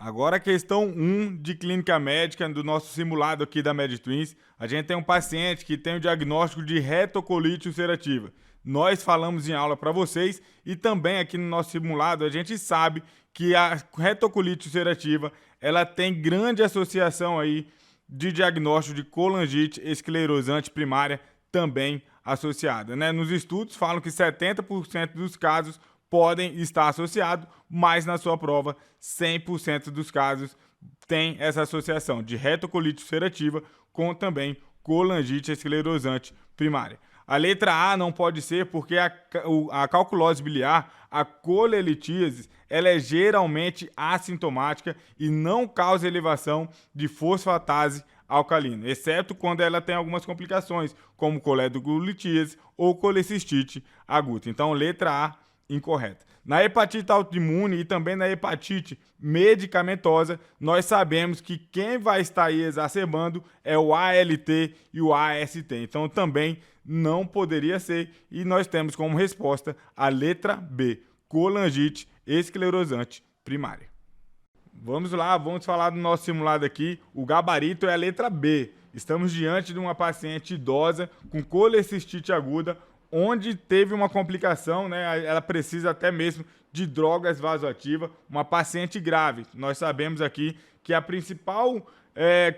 Agora a questão 1 de clínica médica do nosso simulado aqui da MedTwins, a gente tem um paciente que tem o diagnóstico de retocolite ulcerativa. Nós falamos em aula para vocês e também aqui no nosso simulado a gente sabe que a retocolite ulcerativa ela tem grande associação aí de diagnóstico de colangite esclerosante primária também associada, né? Nos estudos falam que 70% dos casos podem estar associados, mas na sua prova 100% dos casos tem essa associação de retocolite ulcerativa com também colangite esclerosante primária. A letra A não pode ser porque a calculose biliar, a colelitíase, ela é geralmente assintomática e não causa elevação de fosfatase alcalina, exceto quando ela tem algumas complicações, como coledoglulitíase ou colecistite aguda. Então, letra A, incorreta. Na hepatite autoimune e também na hepatite medicamentosa, nós sabemos que quem vai estar aí exacerbando é o ALT e o AST. Então também não poderia ser e nós temos como resposta a letra B, colangite esclerosante primária. Vamos lá, vamos falar do nosso simulado aqui. O gabarito é a letra B. Estamos diante de uma paciente idosa com colecistite aguda, onde teve uma complicação, né? Ela precisa até mesmo de drogas vasoativas, uma paciente grave. Nós sabemos aqui que a principal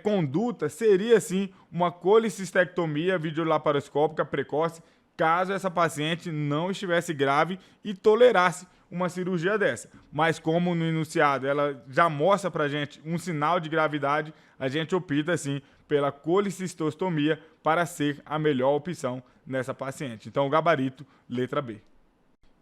conduta seria sim uma colecistectomia videolaparoscópica precoce, caso essa paciente não estivesse grave e tolerasse uma cirurgia dessa. Mas como no enunciado ela já mostra pra gente um sinal de gravidade, a gente opta sim pela colecistostomia para ser a melhor opção nessa paciente. Então o gabarito, letra B.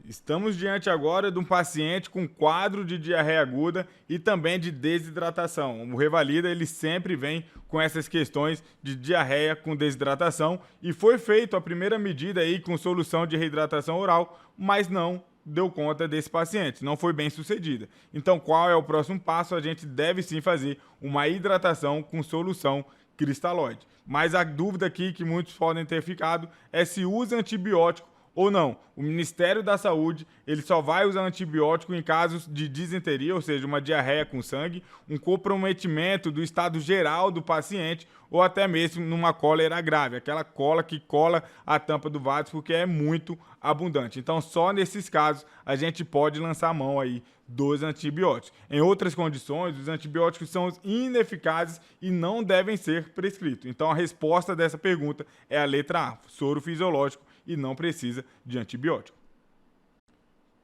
Estamos diante agora de um paciente com quadro de diarreia aguda e também de desidratação. O Revalida ele sempre vem com essas questões de diarreia com desidratação e foi feita a primeira medida aí com solução de reidratação oral, mas não deu conta desse paciente, não foi bem sucedida. Então qual é o próximo passo? A gente deve sim fazer uma hidratação com solução cristalóide. Mas a dúvida aqui que muitos podem ter ficado é se usa antibiótico ou não. O Ministério da Saúde ele só vai usar antibiótico em casos de disenteria, ou seja, uma diarreia com sangue, um comprometimento do estado geral do paciente ou até mesmo numa cólera grave, aquela cola que cola a tampa do vaso porque é muito abundante. Então só nesses casos a gente pode lançar a mão aí dos antibióticos. Em outras condições, os antibióticos são ineficazes e não devem ser prescritos. Então a resposta dessa pergunta é a letra A, soro fisiológico, e não precisa de antibiótico.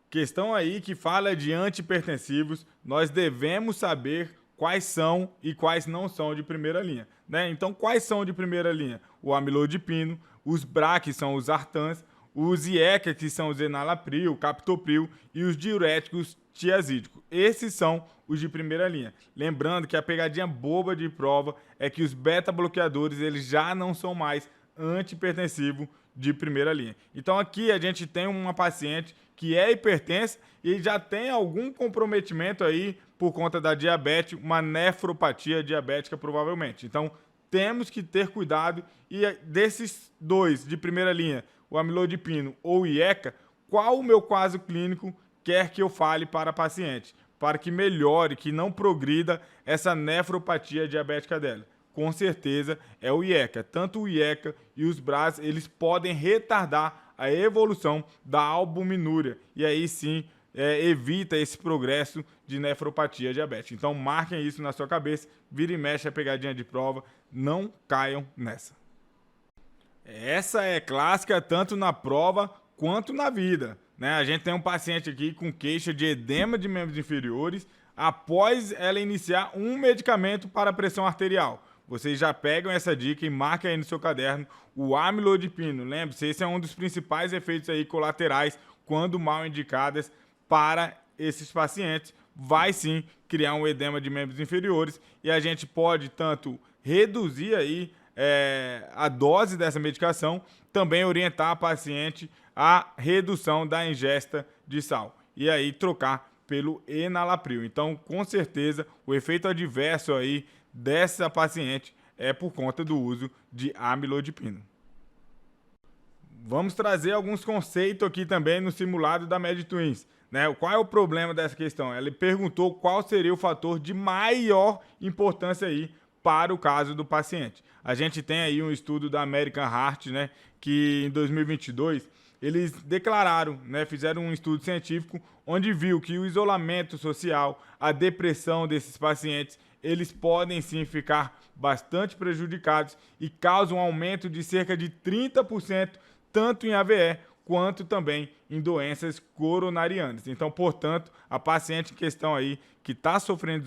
Questão aí que fala de antihipertensivos, nós devemos saber quais são e quais não são de primeira linha, né? Então quais são de primeira linha? O amilodipino, os BRA, que são os Artans, os IECA, que são os enalapril, captopril e os diuréticos tiazídicos. Esses são os de primeira linha. Lembrando que a pegadinha boba de prova é que os beta-bloqueadores eles já não são mais antihipertensivo de primeira linha. Então aqui a gente tem uma paciente que é hipertensa e já tem algum comprometimento aí por conta da diabetes, uma nefropatia diabética provavelmente. Então temos que ter cuidado e desses dois de primeira linha, o amilodipino ou o IECA, qual o meu caso clínico quer que eu fale para a paciente, para que melhore, que não progrida essa nefropatia diabética dela? Com certeza é o IECA. Tanto o IECA e os BRAs, eles podem retardar a evolução da albuminúria e aí sim evita esse progresso de nefropatia diabética. Então marquem isso na sua cabeça, vira e mexe a pegadinha de prova, não caiam nessa. Essa é clássica tanto na prova quanto na vida, né? A gente tem um paciente aqui com queixa de edema de membros inferiores após ela iniciar um medicamento para a pressão arterial. Vocês já pegam essa dica e marquem aí no seu caderno o amilodipino. Lembre-se, esse é um dos principais efeitos aí colaterais quando mal indicadas para esses pacientes. Vai sim criar um edema de membros inferiores e a gente pode tanto reduzir aí a dose dessa medicação, também orientar a paciente a redução da ingesta de sal e aí trocar pelo enalapril. Então, com certeza, o efeito adverso aí dessa paciente é por conta do uso de amilodipino. Vamos trazer alguns conceitos aqui também no simulado da MedTwins. né? Qual é o problema dessa questão? Ele perguntou qual seria o fator de maior importância aí para o caso do paciente. A gente tem aí um estudo da American Heart, né, que em 2022 eles declararam, né, fizeram um estudo científico onde viu que o isolamento social, a depressão desses pacientes, eles podem sim ficar bastante prejudicados e causam um aumento de cerca de 30%, tanto em AVE quanto também em doenças coronarianas. Então, portanto, a paciente em questão aí que está sofrendo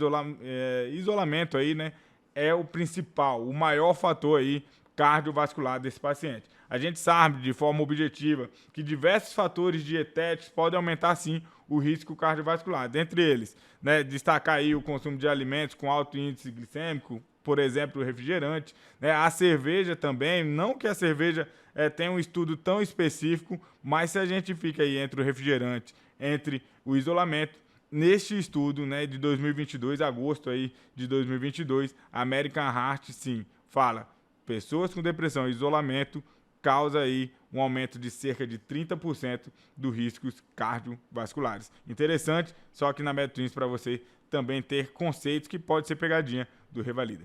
isolamento aí, né, é o principal, o maior fator aí cardiovascular desse paciente. A gente sabe de forma objetiva que diversos fatores dietéticos podem aumentar sim o risco cardiovascular. Dentre eles, né, destacar aí o consumo de alimentos com alto índice glicêmico, por exemplo, o refrigerante, né, a cerveja também, não que a cerveja tenha um estudo tão específico, mas se a gente fica aí entre o refrigerante, entre o isolamento, neste estudo, né, de 2022, agosto aí de 2022, a American Heart sim fala pessoas com depressão e isolamento causa aí um aumento de cerca de 30% dos riscos cardiovasculares. Interessante, só que na MedTwins para você também ter conceitos que pode ser pegadinha do Revalida.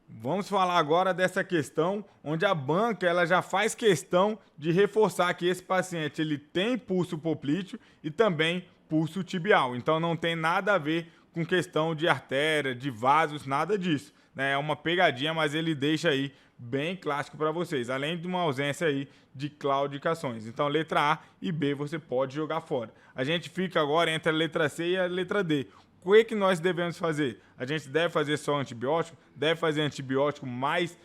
Vamos falar agora dessa questão onde a banca ela já faz questão de reforçar que esse paciente ele tem pulso poplíteo e também pulso tibial. Então não tem nada a ver com questão de artéria, de vasos, nada disso, né? É uma pegadinha, mas ele deixa aí bem clássico para vocês, além de uma ausência aí de claudicações. Então letra A e B você pode jogar fora. A gente fica agora entre a letra C e a letra D. O que nós devemos fazer? A gente deve fazer só antibiótico? Deve fazer antibiótico mais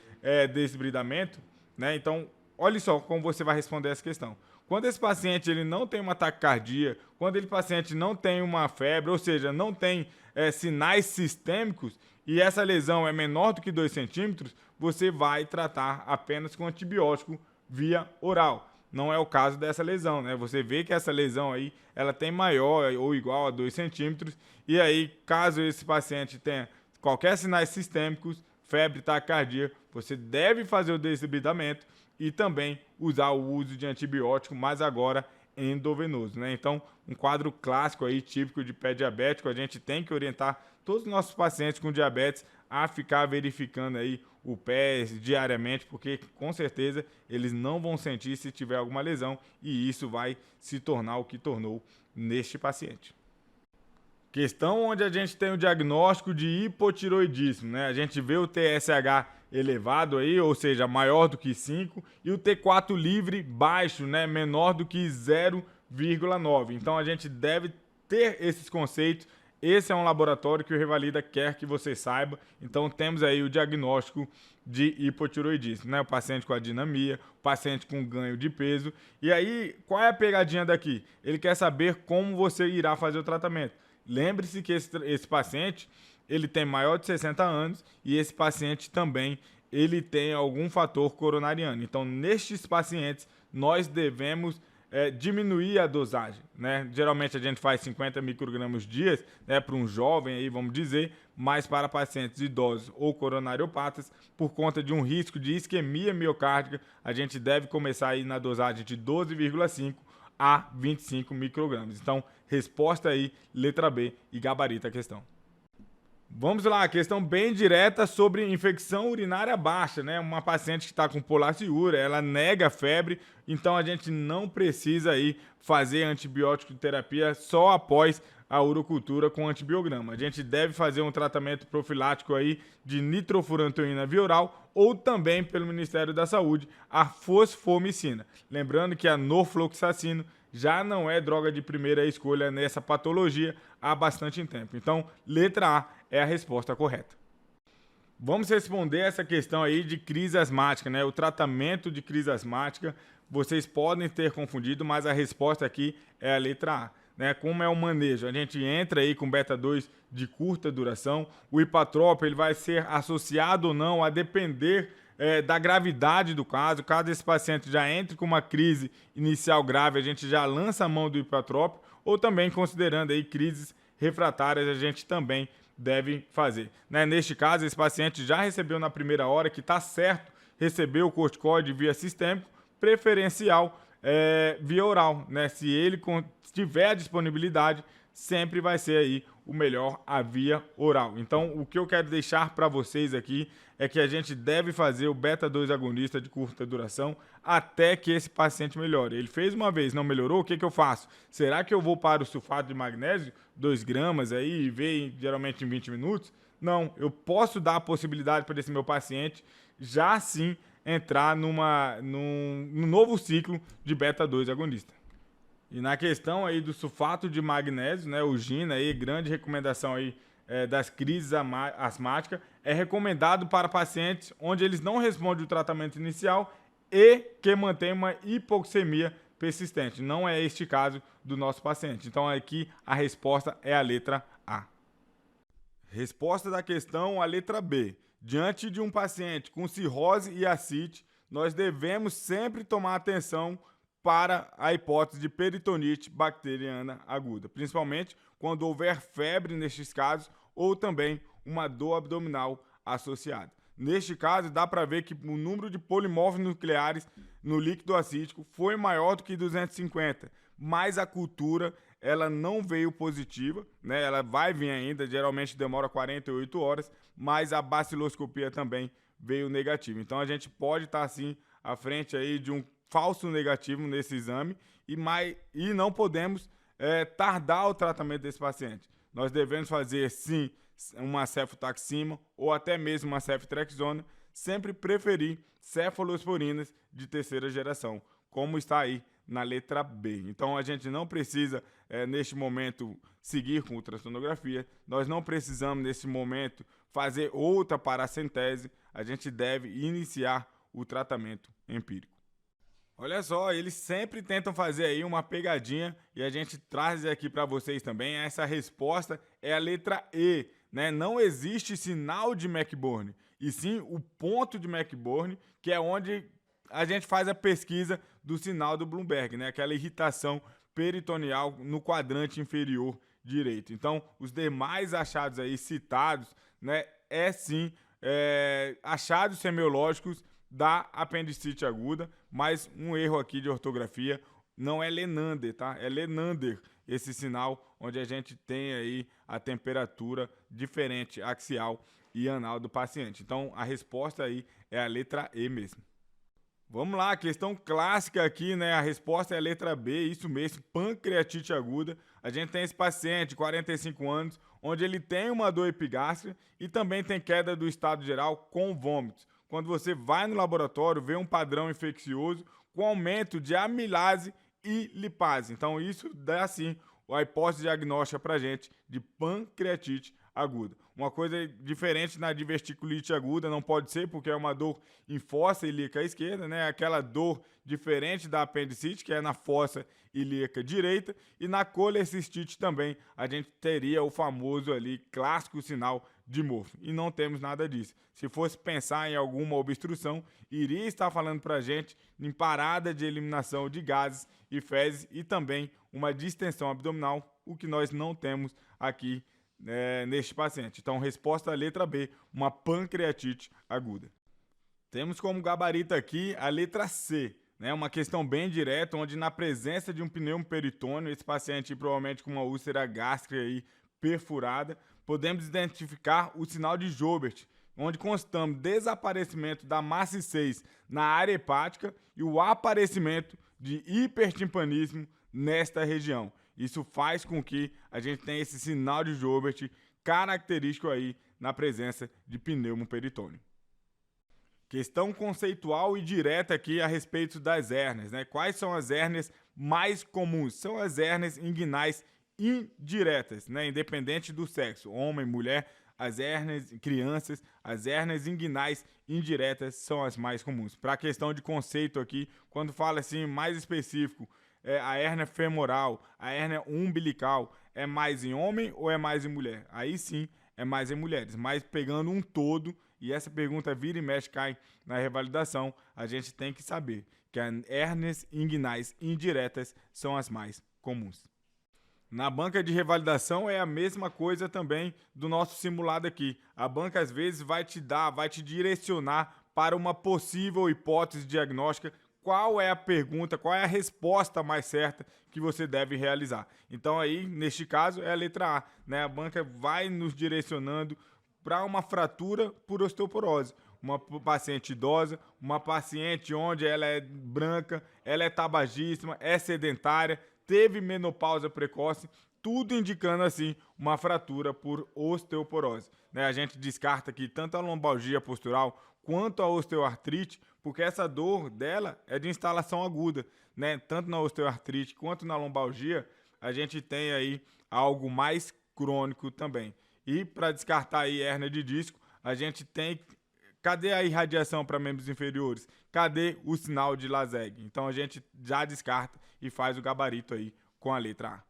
desbridamento? Né? Então, olha só como você vai responder essa questão. Quando esse paciente ele não tem uma taquicardia, quando esse paciente não tem uma febre, ou seja, não tem sinais sistêmicos e essa lesão é menor do que 2 centímetros, você vai tratar apenas com antibiótico via oral. Não é o caso dessa lesão, né? Você vê que essa lesão aí, ela tem maior ou igual a 2 centímetros, e aí, caso esse paciente tenha qualquer sinais sistêmicos, febre, taquicardia, você deve fazer o desbridamento e também usar o uso de antibiótico, mas agora endovenoso, né? Então, um quadro clássico aí, típico de pé diabético, a gente tem que orientar todos os nossos pacientes com diabetes a ficar verificando aí o pé diariamente, porque com certeza eles não vão sentir se tiver alguma lesão e isso vai se tornar o que tornou neste paciente. Questão onde a gente tem o diagnóstico de hipotiroidismo, né? A gente vê o TSH elevado aí, ou seja, maior do que 5, e o T4 livre baixo, né? Menor do que 0,9. Então a gente deve ter esses conceitos. Esse é um laboratório que o Revalida quer que você saiba. Então temos aí o diagnóstico de hipotiroidismo, né? O paciente com adinamia, o paciente com ganho de peso. E aí, qual é a pegadinha daqui? Ele quer saber como você irá fazer o tratamento. Lembre-se que esse paciente, ele tem maior de 60 anos e esse paciente também, ele tem algum fator coronariano. Então, nestes pacientes, nós devemos diminuir a dosagem, né? Geralmente a gente faz 50 microgramas dias, né, para um jovem aí, vamos dizer, mas para pacientes idosos ou coronariopatas, por conta de um risco de isquemia miocárdica, a gente deve começar aí na dosagem de 12,5 a 25 microgramas. Então, resposta aí, letra B e gabarita a questão. Vamos lá, questão bem direta sobre infecção urinária baixa, né? Uma paciente que está com polaciúria, ela nega febre, então a gente não precisa aí fazer antibiótico terapia só após a urocultura com antibiograma. A gente deve fazer um tratamento profilático aí de nitrofurantoína via oral ou também pelo Ministério da Saúde a fosfomicina. Lembrando que a norfloxacino já não é droga de primeira escolha nessa patologia há bastante tempo. Então, letra A é a resposta correta. Vamos responder essa questão aí de crise asmática, né? O tratamento de crise asmática, vocês podem ter confundido, mas a resposta aqui é a letra A. Né? Como é o manejo? A gente entra aí com beta-2 de curta duração. O hipatrópio ele vai ser associado ou não a depender da gravidade do caso. Caso esse paciente já entre com uma crise inicial grave, a gente já lança a mão do hipatrópio, ou também considerando aí crises refratárias, a gente também deve fazer. Né? Neste caso, esse paciente já recebeu na primeira hora, que está certo, recebeu o corticoide via sistêmico, preferencial via oral, né? Se ele tiver a disponibilidade, sempre vai ser aí o melhor a via oral. Então, o que eu quero deixar para vocês aqui é que a gente deve fazer o beta-2 agonista de curta duração até que esse paciente melhore. Ele fez uma vez, não melhorou, o que eu faço? Será que eu vou para o sulfato de magnésio, 2 gramas aí, e ver geralmente em 20 minutos? Não, eu posso dar a possibilidade para esse meu paciente já sim entrar num novo ciclo de beta-2 agonista. E na questão aí do sulfato de magnésio, né, o GINA, aí, grande recomendação aí das crises asmáticas, é recomendado para pacientes onde eles não respondem o tratamento inicial e que mantém uma hipoxemia persistente. Não é este caso do nosso paciente. Então aqui a resposta é a letra A. Resposta da questão, a letra B. Diante de um paciente com cirrose e ascite, nós devemos sempre tomar atenção para a hipótese de peritonite bacteriana aguda, principalmente quando houver febre nestes casos ou também uma dor abdominal associada. Neste caso, dá para ver que o número de polimorfos nucleares no líquido acítico foi maior do que 250, mas a cultura ela não veio positiva, né? Ela vai vir ainda, geralmente demora 48 horas, mas a baciloscopia também veio negativa. Então a gente pode estar assim à frente aí de um falso negativo nesse exame e não podemos tardar o tratamento desse paciente. Nós devemos fazer sim uma cefotaxima ou até mesmo uma ceftriaxona, sempre preferir cefalosporinas de terceira geração, como está aí na letra B. Então a gente não precisa neste momento seguir com ultrassonografia, nós não precisamos neste momento fazer outra paracentese, a gente deve iniciar o tratamento empírico. Olha só, eles sempre tentam fazer aí uma pegadinha e a gente traz aqui para vocês também. Essa resposta é a letra E, né? Não existe sinal de McBurn, e sim o ponto de McBurn, que é onde a gente faz a pesquisa do sinal do Bloomberg, né? Aquela irritação peritoneal no quadrante inferior direito. Então, os demais achados aí citados, né, sim achados semiológicos da apendicite aguda, mas um erro aqui de ortografia, não é Lenander, tá? É Lenander, esse sinal onde a gente tem aí a temperatura diferente axial e anal do paciente. Então a resposta aí é a letra E mesmo. Vamos lá, questão clássica aqui, né? A resposta é a letra B, isso mesmo, pancreatite aguda. A gente tem esse paciente de 45 anos, onde ele tem uma dor epigástrica e também tem queda do estado geral com vômitos. Quando você vai no laboratório, vê um padrão infeccioso com aumento de amilase e lipase. Então isso dá sim a hipótese diagnóstica para a gente de pancreatite aguda. Uma coisa diferente na diverticulite aguda não pode ser, porque é uma dor em fossa ilíaca esquerda, né? Aquela dor diferente da apendicite, que é na fossa ilíaca direita, e na colecistite também a gente teria o famoso ali clássico sinal de Murphy, e não temos nada disso. Se fosse pensar em alguma obstrução, iria estar falando para a gente em parada de eliminação de gases e fezes e também uma distensão abdominal, o que nós não temos aqui neste paciente. Então, resposta à letra B, uma pancreatite aguda. Temos como gabarito aqui a letra C, né? Uma questão bem direta, onde na presença de um pneumoperitônio, esse paciente provavelmente com uma úlcera gástrica aí perfurada, podemos identificar o sinal de Joubert, onde constatamos desaparecimento da massa 6 na área hepática e o aparecimento de hipertimpanismo nesta região. Isso faz com que a gente tenha esse sinal de Joubert característico aí na presença de pneumoperitônio. Questão conceitual e direta aqui a respeito das hérnias, né? Quais são as hérnias mais comuns? São as hérnias inguinais indiretas, né? Independente do sexo, homem, mulher, as hérnias, crianças, as hérnias inguinais indiretas são as mais comuns. Para a questão de conceito aqui, quando fala assim mais específico, a hérnia femoral, a hérnia umbilical, é mais em homem ou é mais em mulher? Aí sim, é mais em mulheres, mas pegando um todo, e essa pergunta vira e mexe, cai na revalidação, a gente tem que saber que as hérnias inguinais indiretas são as mais comuns. Na banca de revalidação é a mesma coisa também do nosso simulado aqui. A banca às vezes vai te direcionar para uma possível hipótese diagnóstica qual é a pergunta, qual é a resposta mais certa que você deve realizar. Então aí, neste caso, é a letra A, né? A banca vai nos direcionando para uma fratura por osteoporose. Uma paciente idosa, uma paciente onde ela é branca, ela é tabagíssima, é sedentária, teve menopausa precoce, tudo indicando assim uma fratura por osteoporose, né? A gente descarta aqui tanto a lombalgia postural quanto a osteoartrite, porque essa dor dela é de instalação aguda, né? Tanto na osteoartrite quanto na lombalgia, a gente tem aí algo mais crônico também. E para descartar aí hérnia de disco, a gente tem. Cadê a irradiação para membros inferiores? Cadê o sinal de LASEG? Então a gente já descarta e faz o gabarito aí com a letra A.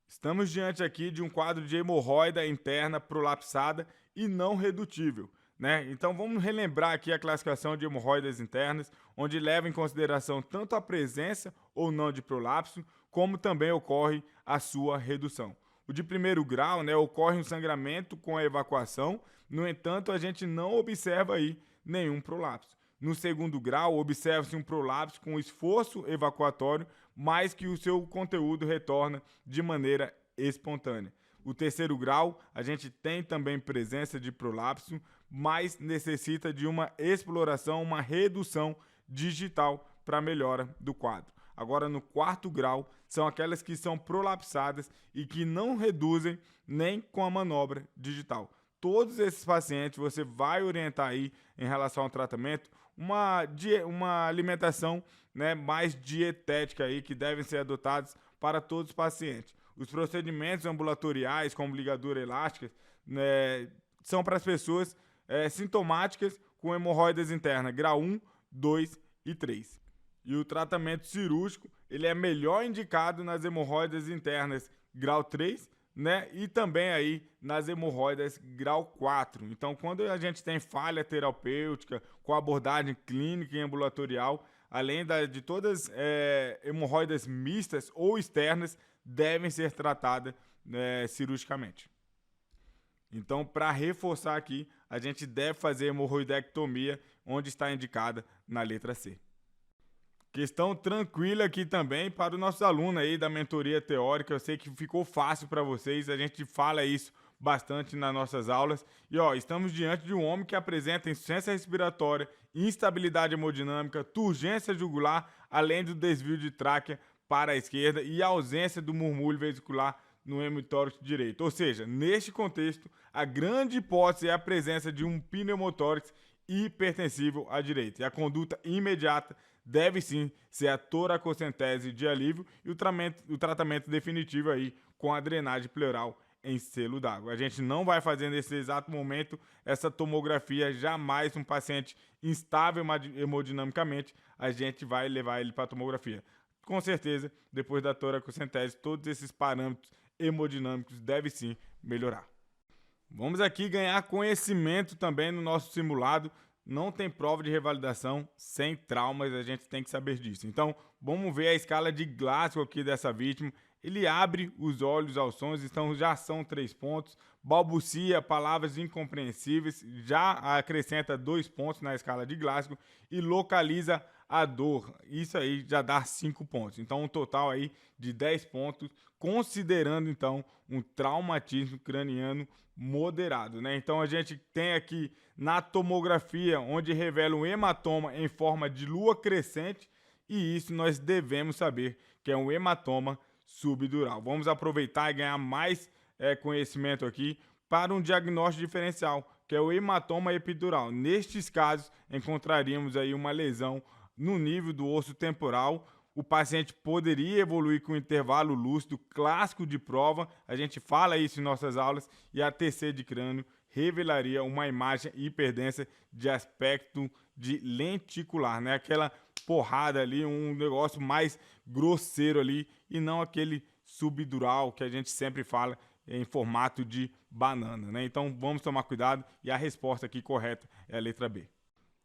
Estamos diante aqui de um quadro de hemorroida interna prolapsada e não redutível, né? Então vamos relembrar aqui a classificação de hemorroidas internas, onde leva em consideração tanto a presença ou não de prolapso, como também ocorre a sua redução. O de primeiro grau, né, ocorre um sangramento com a evacuação, no entanto, a gente não observa aí nenhum prolapso. No segundo grau, observa-se um prolapso com esforço evacuatório, mas que o seu conteúdo retorna de maneira espontânea. O terceiro grau, a gente tem também presença de prolapso, mas necessita de uma exploração, uma redução digital para melhora do quadro. Agora, no quarto grau, são aquelas que são prolapsadas e que não reduzem nem com a manobra digital. Todos esses pacientes você vai orientar aí em relação ao tratamento uma alimentação, né, mais dietética aí que devem ser adotados para todos os pacientes. Os procedimentos ambulatoriais, como ligadura elástica, né, são para as pessoas sintomáticas com hemorroidas internas, grau 1, 2 e 3. E o tratamento cirúrgico, ele é melhor indicado nas hemorroidas internas grau 3, né? E também aí nas hemorroidas grau 4. Então, quando a gente tem falha terapêutica com abordagem clínica e ambulatorial, além de todas hemorroidas mistas ou externas, devem ser tratadas cirurgicamente. Então, para reforçar aqui, a gente deve fazer hemorroidectomia, onde está indicada na letra C. Questão tranquila aqui também para os nossos alunos aí da mentoria teórica. Eu sei que ficou fácil para vocês, a gente fala isso bastante nas nossas aulas. E ó, estamos diante de um homem que apresenta insuficiência respiratória, instabilidade hemodinâmica, turgência jugular, além do desvio de tráquea para a esquerda e ausência do murmúrio vesicular no hemitórax direito. Ou seja, neste contexto, a grande hipótese é a presença de um pneumotórax hipertensível à direita. E a conduta imediata deve sim ser a toracocentese de alívio e o tratamento definitivo aí com a drenagem pleural em selo d'água. A gente não vai fazer nesse exato momento essa tomografia, jamais um paciente instável hemodinamicamente, a gente vai levar ele para a tomografia. Com certeza, depois da toracocentese, todos esses parâmetros hemodinâmicos devem sim melhorar. Vamos aqui ganhar conhecimento também no nosso simulado. Não tem prova de revalidação sem traumas, a gente tem que saber disso. Então, vamos ver a escala de Glasgow aqui dessa vítima. Ele abre os olhos aos sons, então já são 3 pontos. Balbucia palavras incompreensíveis, já acrescenta 2 pontos na escala de Glasgow e localiza a dor. Isso aí já dá 5 pontos. Então, um total aí de 10 pontos, considerando então um traumatismo craniano moderado, né? Então, a gente tem aqui na tomografia, onde revela um hematoma em forma de lua crescente, e isso nós devemos saber que é um hematoma subdural. Vamos aproveitar e ganhar mais conhecimento aqui para um diagnóstico diferencial, que é o hematoma epidural. Nestes casos, encontraríamos aí uma lesão no nível do osso temporal. O paciente poderia evoluir com intervalo lúcido clássico de prova, a gente fala isso em nossas aulas, e a TC de crânio revelaria uma imagem hiperdensa de aspecto de lenticular, né? Aquela porrada ali, um negócio mais grosseiro ali, e não aquele subdural que a gente sempre fala em formato de banana, né? Então vamos tomar cuidado, e a resposta aqui correta é a letra B.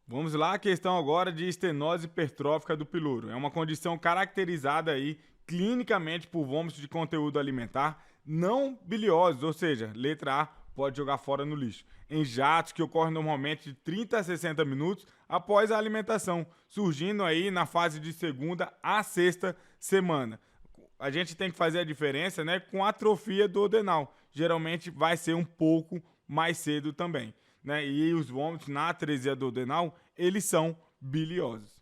Vamos lá, a questão agora de estenose hipertrófica do piloro. É uma condição caracterizada aí clinicamente por vômitos de conteúdo alimentar não biliosos, ou seja, letra A, pode jogar fora no lixo. Em jatos que ocorrem normalmente de 30 a 60 minutos após a alimentação, surgindo aí na fase de segunda a sexta semana. A gente tem que fazer a diferença, né, com a atrofia do duodenal. Geralmente vai ser um pouco mais cedo também, né? E os vômitos na atresia duodenal, eles são biliosos.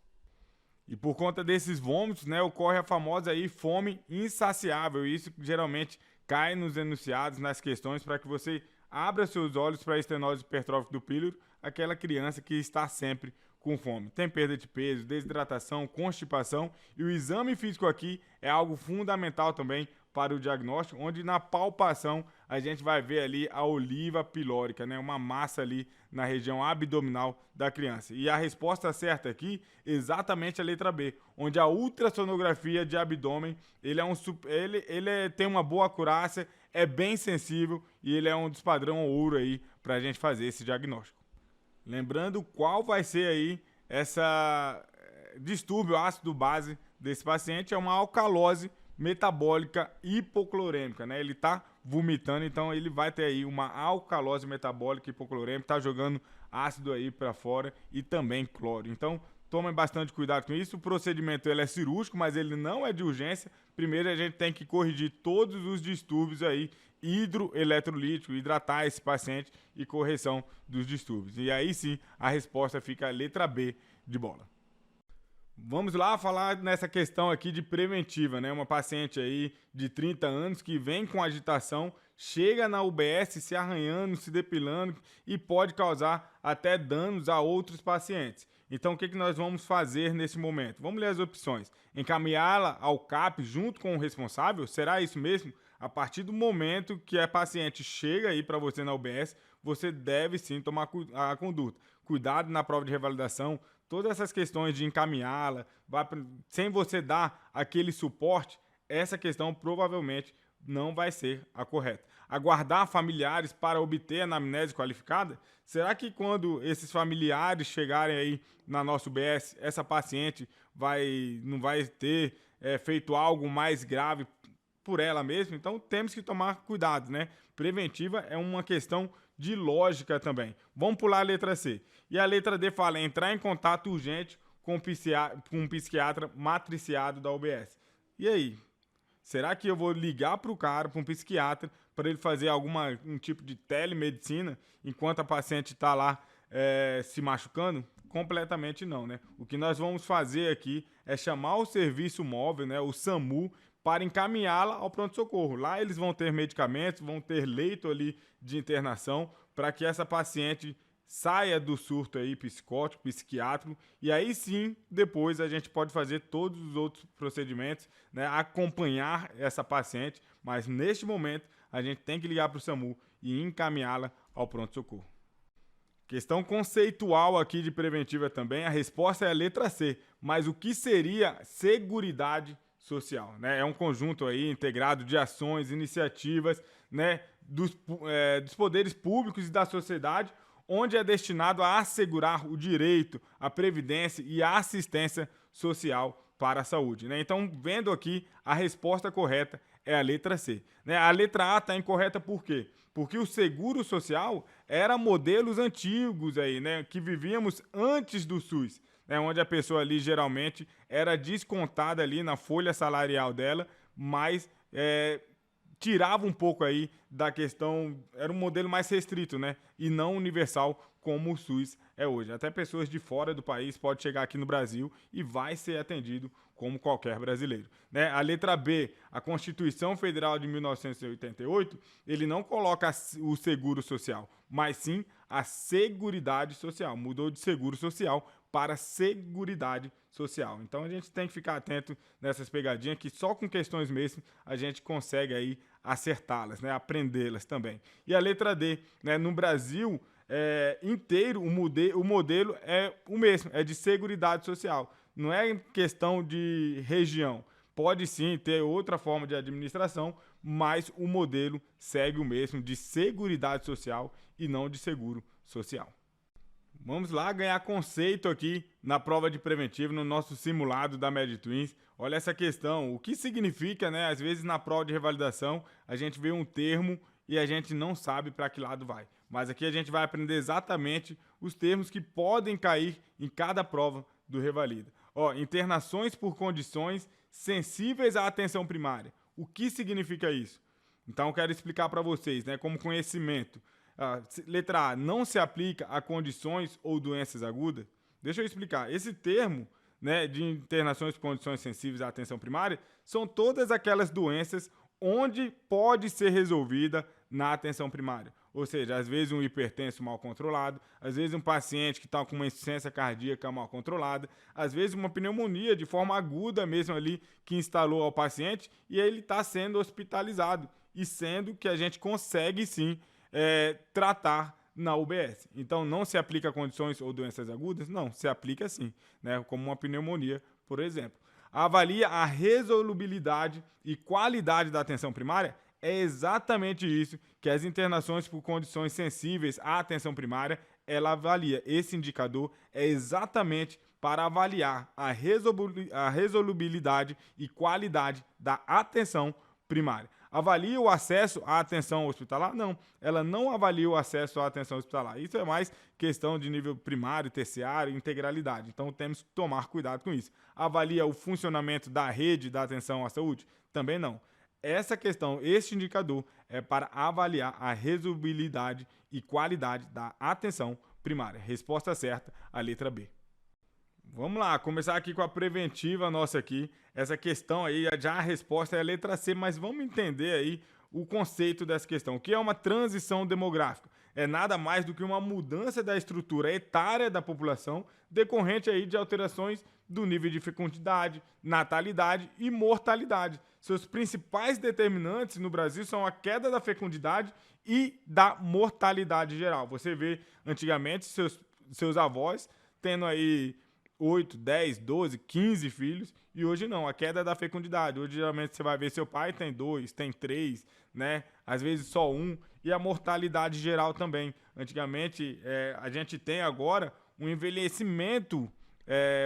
E por conta desses vômitos, né, ocorre a famosa aí fome insaciável. E isso geralmente cai nos enunciados, nas questões, para que você abra seus olhos para a estenose hipertrófica do píloro, aquela criança que está sempre com fome. Tem perda de peso, desidratação, constipação, e o exame físico aqui é algo fundamental também para o diagnóstico, onde na palpação a gente vai ver ali a oliva pilórica, né, uma massa ali na região abdominal da criança. E a resposta certa aqui, exatamente a letra B, onde a ultrassonografia de abdômen, tem uma boa acurácia, é bem sensível e ele é um dos padrão ouro aí para a gente fazer esse diagnóstico. Lembrando qual vai ser aí essa distúrbio ácido base desse paciente, é uma alcalose metabólica hipoclorêmica, né? Ele está vomitando, então ele vai ter aí uma alcalose metabólica hipoclorêmica, está jogando ácido aí para fora e também cloro. Então, tomem bastante cuidado com isso. O procedimento ele é cirúrgico, mas ele não é de urgência. Primeiro a gente tem que corrigir todos os distúrbios aí hidroeletrolítico, hidratar esse paciente e correção dos distúrbios. E aí sim, a resposta fica a letra B de bola. Vamos lá falar nessa questão aqui de preventiva, né? Uma paciente aí de 30 anos que vem com agitação, chega na UBS se arranhando, se depilando e pode causar até danos a outros pacientes. Então o que nós vamos fazer nesse momento? Vamos ler as opções. Encaminhá-la ao CAP junto com o responsável? Será isso mesmo? A partir do momento que a paciente chega aí para você na UBS, você deve sim tomar a conduta. Cuidado na prova de revalidação, todas essas questões de encaminhá-la, sem você dar aquele suporte, essa questão provavelmente não vai ser a correta. Aguardar familiares para obter a anamnese qualificada? Será que quando esses familiares chegarem aí na nossa UBS, essa paciente não vai ter feito algo mais grave por ela mesma? Então temos que tomar cuidado, né? Preventiva é uma questão de lógica também. Vamos pular a letra C. E a letra D fala entrar em contato urgente com um psiquiatra matriciado da UBS. E aí? Será que eu vou ligar para um psiquiatra, para ele fazer um tipo de telemedicina enquanto a paciente está lá se machucando? Completamente não, né? O que nós vamos fazer aqui é chamar o serviço móvel, né, o SAMU, para encaminhá-la ao pronto-socorro. Lá eles vão ter medicamentos, vão ter leito ali de internação para que essa paciente saia do surto aí psicótico, psiquiátrico, e aí sim, depois a gente pode fazer todos os outros procedimentos, né, acompanhar essa paciente, mas neste momento a gente tem que ligar para o SAMU e encaminhá-la ao pronto-socorro. Questão conceitual aqui de preventiva também, a resposta é a letra C, mas o que seria seguridade social, né? É um conjunto aí integrado de ações, iniciativas, né, dos poderes públicos e da sociedade, onde é destinado a assegurar o direito, a previdência e a assistência social para a saúde, né? Então, vendo aqui, a resposta correta é a letra C, né? A letra A está incorreta por quê? Porque o seguro social era modelos antigos aí, né, que vivíamos antes do SUS, né, onde a pessoa ali geralmente era descontada ali na folha salarial dela, mas tirava um pouco aí da questão, era um modelo mais restrito, né, e não universal como o SUS é hoje. Até pessoas de fora do país podem chegar aqui no Brasil e vai ser atendido como qualquer brasileiro, né? A letra B, a Constituição Federal de 1988, ele não coloca o seguro social, mas sim a Seguridade Social. Mudou de seguro social para Seguridade Social. Então a gente tem que ficar atento nessas pegadinhas que só com questões mesmo a gente consegue aí acertá-las, né? Aprendê-las também. E a letra D, né? No Brasil inteiro o modelo é o mesmo, é de Seguridade Social. Não é questão de região. Pode sim ter outra forma de administração, mas o modelo segue o mesmo de Seguridade Social e não de Seguro Social. Vamos lá ganhar conceito aqui na prova de preventivo, no nosso simulado da MedTwins. Olha essa questão, o que significa, né? Às vezes na prova de revalidação a gente vê um termo e a gente não sabe para que lado vai. Mas aqui a gente vai aprender exatamente os termos que podem cair em cada prova do Revalida. Ó, internações por condições sensíveis à atenção primária. O que significa isso? Então, eu quero explicar para vocês, né, como conhecimento. Letra A, não se aplica a condições ou doenças agudas. Deixa eu explicar. Esse termo, né, de internações por condições sensíveis à atenção primária são todas aquelas doenças onde pode ser resolvida na atenção primária. Ou seja, às vezes um hipertenso mal controlado, às vezes um paciente que está com uma insuficiência cardíaca mal controlada, às vezes uma pneumonia de forma aguda mesmo ali que instalou ao paciente e ele está sendo hospitalizado. E sendo que a gente consegue sim tratar na UBS. Então não se aplica a condições ou doenças agudas? Não, se aplica sim, né? Como uma pneumonia, por exemplo. Avalia a resolubilidade e qualidade da atenção primária? É exatamente isso que as internações por condições sensíveis à atenção primária, ela avalia. Esse indicador é exatamente para avaliar a resolubilidade e qualidade da atenção primária. Avalia o acesso à atenção hospitalar? Não, ela não avalia o acesso à atenção hospitalar. Isso é mais questão de nível primário, terciário, integralidade. Então temos que tomar cuidado com isso. Avalia o funcionamento da rede da atenção à saúde? Também não. Essa questão, este indicador é para avaliar a resolubilidade e qualidade da atenção primária. Resposta certa, a letra B. Vamos lá, começar aqui com a preventiva nossa aqui. Essa questão aí, já a resposta é a letra C, mas vamos entender aí o conceito dessa questão. O que é uma transição demográfica? É nada mais do que uma mudança da estrutura etária da população decorrente aí de alterações do nível de fecundidade, natalidade e mortalidade. Seus principais determinantes no Brasil são a queda da fecundidade e da mortalidade geral. Você vê antigamente seus avós tendo aí 8, 10, 12, 15 filhos, e hoje não, a queda da fecundidade. Hoje, geralmente, você vai ver seu pai tem 2, tem 3, né? Às vezes só 1, e a mortalidade geral também. Antigamente, a gente tem agora um envelhecimento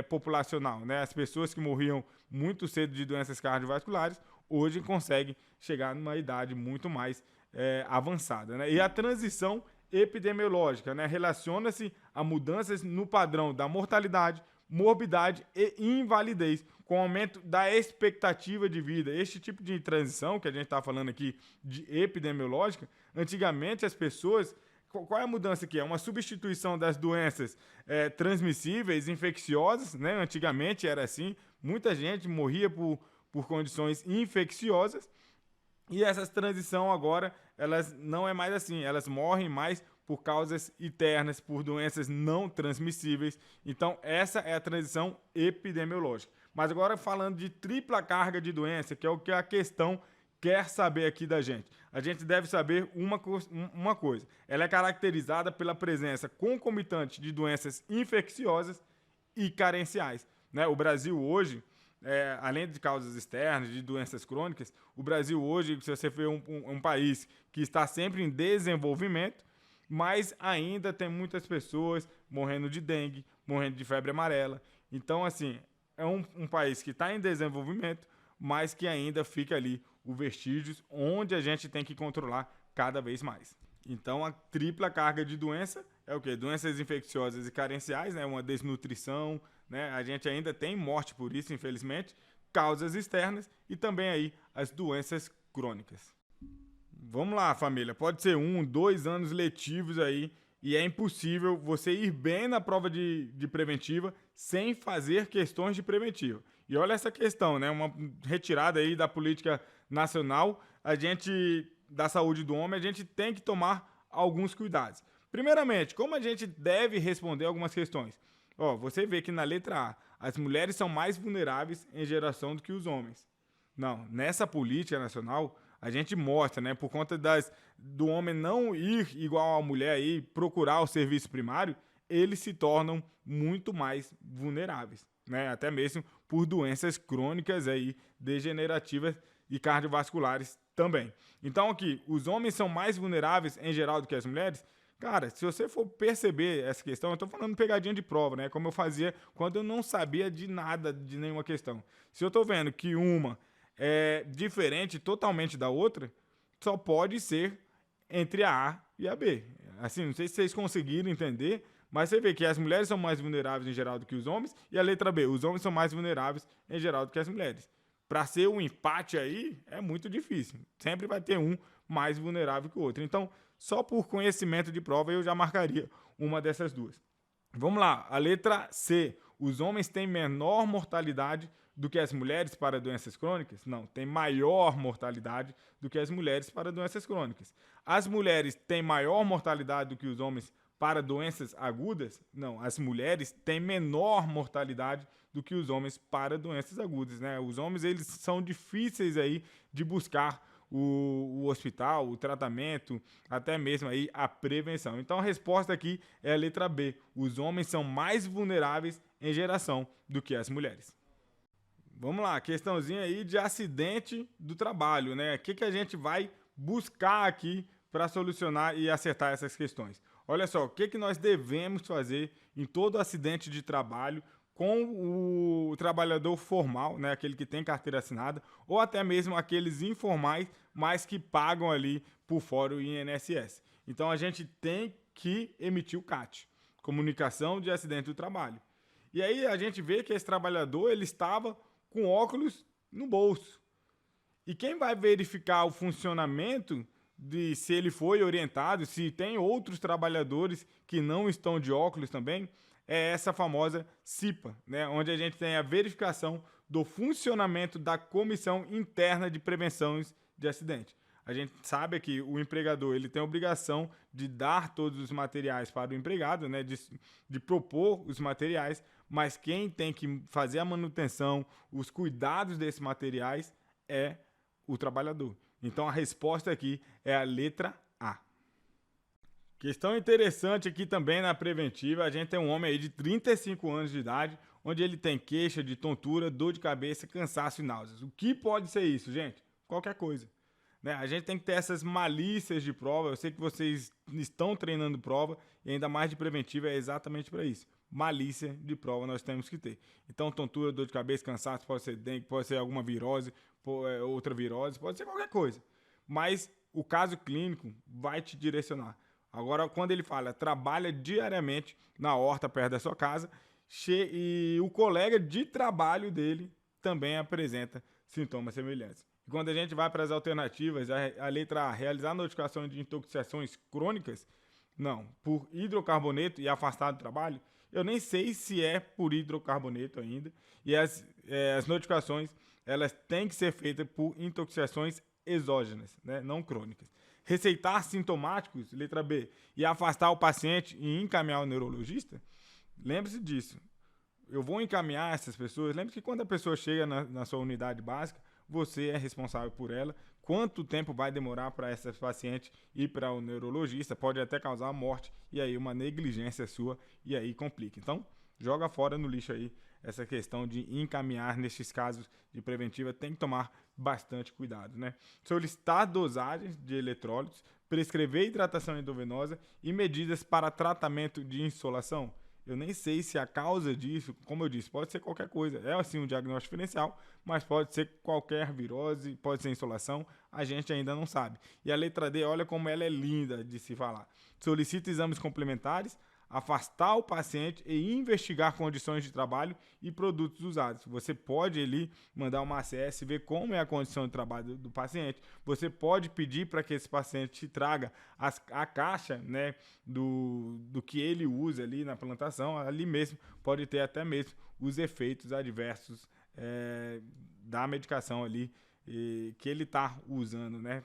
populacional, né? As pessoas que morriam muito cedo de doenças cardiovasculares, hoje conseguem chegar numa idade muito mais avançada, né? E a transição epidemiológica, né? Relaciona-se a mudanças no padrão da mortalidade, morbidade e invalidez, com aumento da expectativa de vida. Este tipo de transição que a gente está falando aqui de epidemiológica, antigamente as pessoas... Qual é a mudança aqui? É uma substituição das doenças transmissíveis, infecciosas, né? Antigamente era assim, muita gente morria por condições infecciosas, e essa transição agora, elas não é mais assim, elas morrem mais por causas internas, por doenças não transmissíveis. Então, essa é a transição epidemiológica. Mas agora falando de tripla carga de doença, que é o que a questão quer saber aqui da gente. A gente deve saber uma coisa. Ela é caracterizada pela presença concomitante de doenças infecciosas e carenciais, né? O Brasil hoje... além de causas externas, de doenças crônicas, o Brasil hoje, se você for um país que está sempre em desenvolvimento, mas ainda tem muitas pessoas morrendo de dengue, morrendo de febre amarela. Então, assim, é um país que está em desenvolvimento, mas que ainda fica ali o vestígios onde a gente tem que controlar cada vez mais. Então, a tripla carga de doença é o quê? Doenças infecciosas e carenciais, né? Uma desnutrição, né? A gente ainda tem morte por isso, infelizmente, causas externas e também aí as doenças crônicas. Vamos lá, família. Pode ser 1, 2 anos letivos aí e é impossível você ir bem na prova de preventiva sem fazer questões de preventiva. E olha essa questão, né? Uma retirada aí da política nacional, da saúde do homem, a gente tem que tomar alguns cuidados. Primeiramente, como a gente deve responder algumas questões? Você vê que na letra A, as mulheres são mais vulneráveis em geração do que os homens. Não, nessa política nacional, a gente mostra, né, por conta do homem não ir igual a mulher aí, procurar o serviço primário, eles se tornam muito mais vulneráveis, né, até mesmo por doenças crônicas aí, degenerativas e cardiovasculares também. Então aqui, os homens são mais vulneráveis em geral do que as mulheres? Cara, se você for perceber essa questão, eu estou falando pegadinha de prova, né? Como eu fazia quando eu não sabia de nada, de nenhuma questão. Se eu estou vendo que uma é diferente totalmente da outra, só pode ser entre a A e a B. Assim, não sei se vocês conseguiram entender, mas você vê que as mulheres são mais vulneráveis em geral do que os homens, e a letra B, os homens são mais vulneráveis em geral do que as mulheres. Para ser um empate aí, é muito difícil. Sempre vai ter um mais vulnerável que o outro. Então, só por conhecimento de prova, eu já marcaria uma dessas duas. Vamos lá, a letra C. Os homens têm menor mortalidade do que as mulheres para doenças crônicas? Não, tem maior mortalidade do que as mulheres para doenças crônicas. As mulheres têm maior mortalidade do que os homens para doenças agudas? Não, as mulheres têm menor mortalidade do que os homens para doenças agudas, né? Os homens, eles são difíceis aí de buscar o hospital, o tratamento, até mesmo aí a prevenção. Então a resposta aqui é a letra B. Os homens são mais vulneráveis em geração do que as mulheres. Vamos lá, questãozinha aí de acidente do trabalho, né? O que a gente vai buscar aqui para solucionar e acertar essas questões? Olha só, o que nós devemos fazer em todo acidente de trabalho com o trabalhador formal, né, aquele que tem carteira assinada, ou até mesmo aqueles informais, mas que pagam ali por fora o INSS. Então a gente tem que emitir o CAT, Comunicação de Acidente do Trabalho. E aí a gente vê que esse trabalhador ele estava com óculos no bolso. E quem vai verificar o funcionamento de se ele foi orientado, se tem outros trabalhadores que não estão de óculos também, é essa famosa CIPA, né? Onde a gente tem a verificação do funcionamento da Comissão Interna de Prevenções de Acidente. A gente sabe que o empregador ele tem a obrigação de dar todos os materiais para o empregado, né? De propor os materiais, mas quem tem que fazer a manutenção, os cuidados desses materiais é o trabalhador. Então a resposta aqui é a letra A. Questão interessante aqui também na preventiva, a gente tem um homem aí de 35 anos de idade, onde ele tem queixa de tontura, dor de cabeça, cansaço e náuseas. O que pode ser isso, gente? Qualquer coisa. Né? A gente tem que ter essas malícias de prova, eu sei que vocês estão treinando prova, e ainda mais de preventiva é exatamente para isso. Malícia de prova nós temos que ter. Então, tontura, dor de cabeça, cansaço, pode ser dengue, pode ser alguma virose, outra virose, pode ser qualquer coisa. Mas o caso clínico vai te direcionar. Agora, quando ele fala, trabalha diariamente na horta perto da sua casa, e o colega de trabalho dele também apresenta sintomas semelhantes. E quando a gente vai para as alternativas, a letra A, realizar notificação de intoxicações crônicas, não, por hidrocarboneto e afastado do trabalho, eu nem sei se é por hidrocarboneto ainda, e as notificações, elas têm que ser feitas por intoxicações exógenas, né, não crônicas. Receitar sintomáticos, letra B, e afastar o paciente e encaminhar o neurologista, lembre-se disso. Eu vou encaminhar essas pessoas. Lembre-se que quando a pessoa chega na sua unidade básica, você é responsável por ela. Quanto tempo vai demorar para essa paciente ir para o neurologista? Pode até causar morte e aí uma negligência sua e aí complica. Então, joga fora no lixo aí essa questão de encaminhar nesses casos de preventiva. Tem que tomar bastante cuidado, né? Solicitar dosagens de eletrólitos, prescrever hidratação endovenosa e medidas para tratamento de insolação. Eu nem sei se a causa disso, como eu disse, pode ser qualquer coisa. É assim um diagnóstico diferencial, mas pode ser qualquer virose, pode ser insolação, a gente ainda não sabe. E a letra D, olha como ela é linda de se falar. Solicita exames complementares, afastar o paciente e investigar condições de trabalho e produtos usados. Você pode ali mandar uma ACS, ver como é a condição de trabalho do paciente. Você pode pedir para que esse paciente te traga a caixa, né, do que ele usa ali na plantação. Ali mesmo pode ter até mesmo os efeitos adversos da medicação ali que ele está usando, né,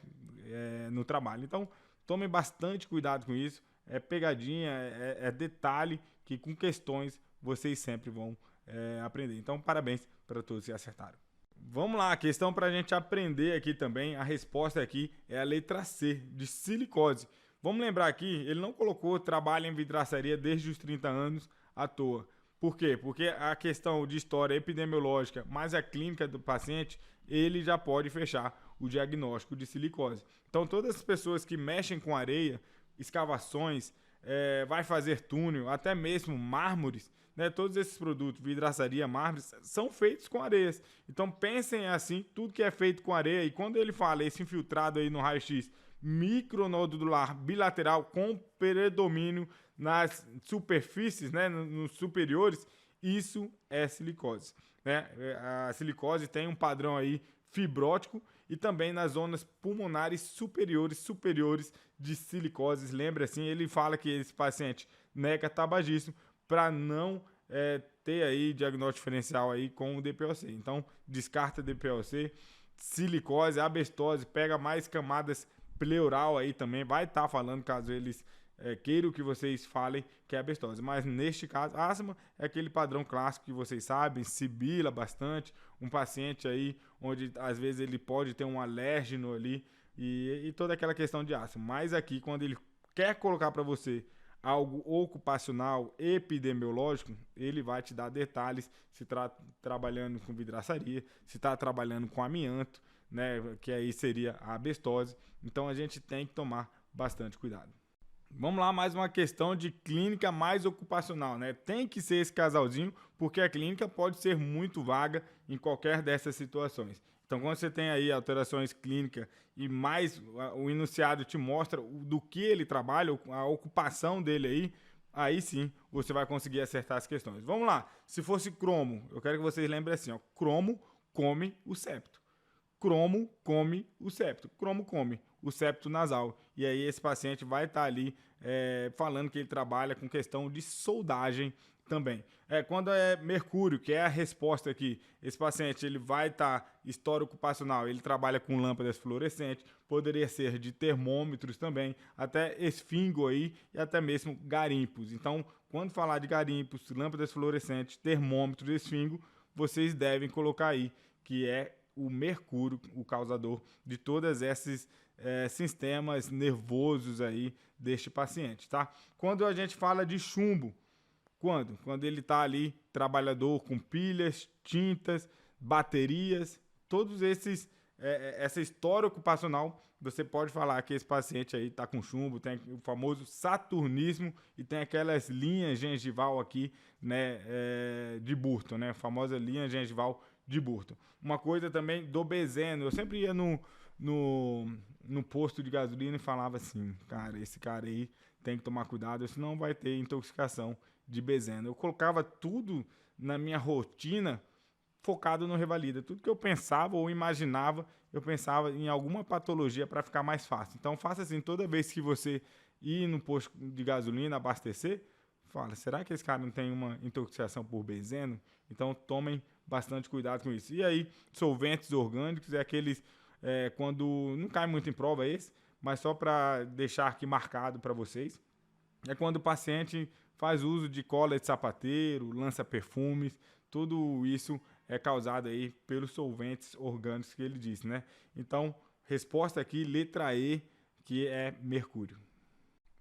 no trabalho. Então, tome bastante cuidado com isso. É pegadinha, é detalhe que com questões vocês sempre vão aprender. Então, parabéns para todos que acertaram. Vamos lá, a questão para a gente aprender aqui também, a resposta aqui é a letra C, de silicose. Vamos lembrar aqui, ele não colocou trabalho em vidraçaria desde os 30 anos à toa. Por quê? Porque a questão de história epidemiológica, mais a clínica do paciente, ele já pode fechar o diagnóstico de silicose. Então, todas as pessoas que mexem com areia, escavações, vai fazer túnel, até mesmo mármores, né? Todos esses produtos, vidraçaria, mármores, são feitos com areias. Então pensem assim, tudo que é feito com areia, e quando ele fala esse infiltrado aí no raio-x micronodular bilateral com predomínio nas superfícies, né, nos superiores, isso é silicose, né? A silicose tem um padrão aí fibrótico e também nas zonas pulmonares superiores de silicoses. Lembra assim, ele fala que esse paciente nega tabagismo para não ter aí diagnóstico diferencial aí com o DPOC. Então, descarta DPOC, silicose, abestose, pega mais camadas pleural aí também, vai estar falando caso eles queiram que vocês falem que é abestose. Mas neste caso, asma é aquele padrão clássico que vocês sabem, sibila bastante, um paciente aí onde às vezes ele pode ter um alérgeno ali e toda aquela questão de asma. Mas aqui, quando ele quer colocar para você algo ocupacional, epidemiológico, ele vai te dar detalhes se está trabalhando com vidraçaria, se está trabalhando com amianto, né, que aí seria a abestose. Então a gente tem que tomar bastante cuidado. Vamos lá, mais uma questão de clínica mais ocupacional, né? Tem que ser esse casalzinho, porque a clínica pode ser muito vaga em qualquer dessas situações. Então, quando você tem aí alterações clínicas e mais o enunciado te mostra do que ele trabalha, a ocupação dele aí sim você vai conseguir acertar as questões. Vamos lá, se fosse cromo, eu quero que vocês lembrem assim, ó, cromo come o septo. Cromo come o septo. Cromo come o septo nasal. E aí esse paciente vai estar ali falando que ele trabalha com questão de soldagem também. Quando é mercúrio, que é a resposta aqui, esse paciente ele vai estar história ocupacional, ele trabalha com lâmpadas fluorescentes, poderia ser de termômetros também, até esfingo aí e até mesmo garimpos. Então, quando falar de garimpos, lâmpadas fluorescentes, termômetros, esfingo, vocês devem colocar aí que é o mercúrio, o causador de todos esses sistemas nervosos aí deste paciente, tá? Quando a gente fala de chumbo, quando ele está ali, trabalhador com pilhas, tintas, baterias, todos esses, essa história ocupacional, você pode falar que esse paciente aí está com chumbo, tem o famoso saturnismo e tem aquelas linhas gengival aqui, né, de Burton, né, a famosa linha gengival de Burton. Uma coisa também do benzeno, eu sempre ia no posto de gasolina e falava assim, cara, esse cara aí tem que tomar cuidado, senão vai ter intoxicação de benzeno. Eu colocava tudo na minha rotina focado no Revalida. Tudo que eu pensava ou imaginava, eu pensava em alguma patologia para ficar mais fácil. Então faça assim, toda vez que você ir no posto de gasolina abastecer, fala, será que esse cara não tem uma intoxicação por benzeno? Então tomem bastante cuidado com isso. E aí, solventes orgânicos é aqueles, quando não cai muito em prova esse, mas só para deixar aqui marcado para vocês, é quando o paciente faz uso de cola de sapateiro, lança perfumes, tudo isso é causado aí pelos solventes orgânicos que ele disse, né? Então, resposta aqui, letra E, que é mercúrio.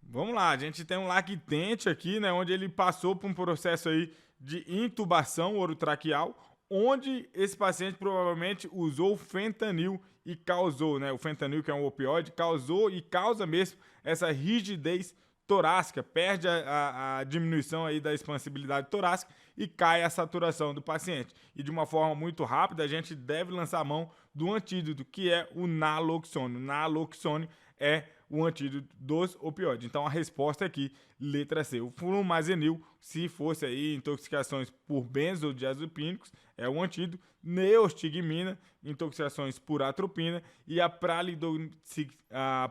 Vamos lá, a gente tem um lactente aqui, né, onde ele passou por um processo aí de intubação orotraqueal, onde esse paciente provavelmente usou fentanil e causou, né, o fentanil que é um opioide, causou e causa mesmo essa rigidez torácica, perde a diminuição aí da expansibilidade torácica e cai a saturação do paciente. E de uma forma muito rápida, a gente deve lançar a mão do antídoto, que é o naloxone. O naloxone é o antídoto dos opioides. Então a resposta aqui, letra C. O flumazenil, se fosse aí intoxicações por benzodiazepínicos, é o antídoto. Neostigmina, intoxicações por atropina, e a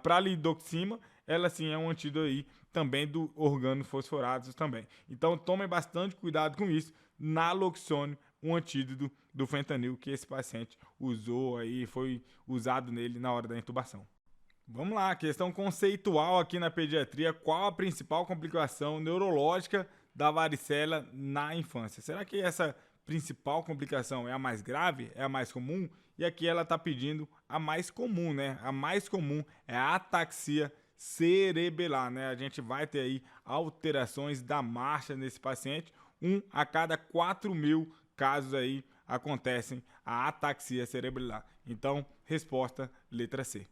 pralidoxima, ela sim é um antídoto aí também do organofosforados também. Então tomem bastante cuidado com isso. Naloxone, um antídoto do fentanil que esse paciente usou aí, foi usado nele na hora da intubação. Vamos lá, questão conceitual aqui na pediatria. Qual a principal complicação neurológica da varicela na infância? Será que essa principal complicação é a mais grave? É a mais comum? E aqui ela está pedindo a mais comum, né? A mais comum é a ataxia cerebelar, né? A gente vai ter aí alterações da marcha nesse paciente. 1 a cada 4.000 casos aí acontecem a ataxia cerebelar. Então, resposta letra C.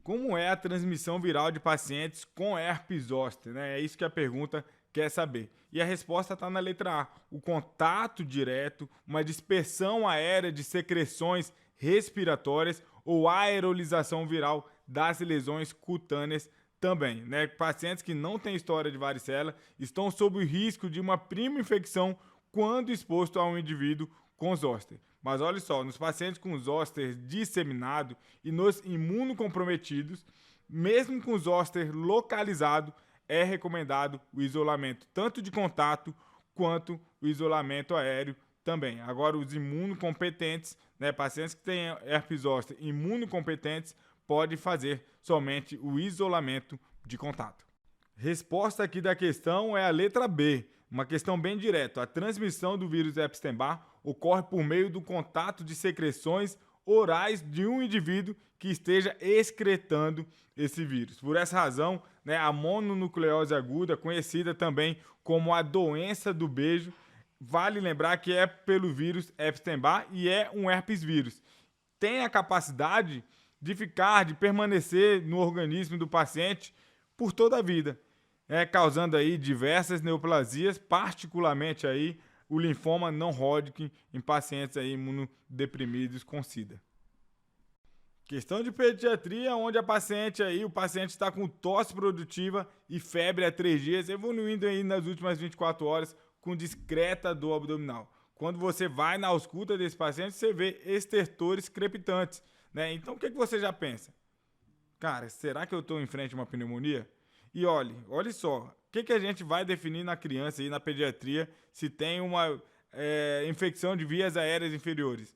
Como é a transmissão viral de pacientes com herpes zoster, né? É isso que a pergunta quer saber. E a resposta está na letra A. O contato direto, uma dispersão aérea de secreções respiratórias ou aerolização viral das lesões cutâneas também, né? Pacientes que não têm história de varicela estão sob o risco de uma prima infecção quando exposto a um indivíduo com zoster. Mas olha só, nos pacientes com zoster disseminado e nos imunocomprometidos, mesmo com zoster localizado, é recomendado o isolamento tanto de contato quanto o isolamento aéreo também. Agora, os imunocompetentes, né, pacientes que têm herpes zoster imunocompetentes, pode fazer somente o isolamento de contato. Resposta aqui da questão é a letra B, uma questão bem direta. A transmissão do vírus Epstein-Barr ocorre por meio do contato de secreções orais de um indivíduo que esteja excretando esse vírus. Por essa razão, né, a mononucleose aguda, conhecida também como a doença do beijo, vale lembrar que é pelo vírus Epstein-Barr e é um herpes vírus. Tem a capacidade de permanecer no organismo do paciente por toda a vida, causando aí diversas neoplasias, particularmente aí o linfoma não Hodgkin em pacientes aí imunodeprimidos com SIDA. Questão de pediatria, onde o paciente está com tosse produtiva e febre há 3 dias, evoluindo aí nas últimas 24 horas com discreta dor abdominal. Quando você vai na ausculta desse paciente, você vê estertores crepitantes, né? Então o que você já pensa? Cara, será que eu estou em frente a uma pneumonia? E olhe só, o que a gente vai definir na criança e na pediatria se tem uma infecção de vias aéreas inferiores?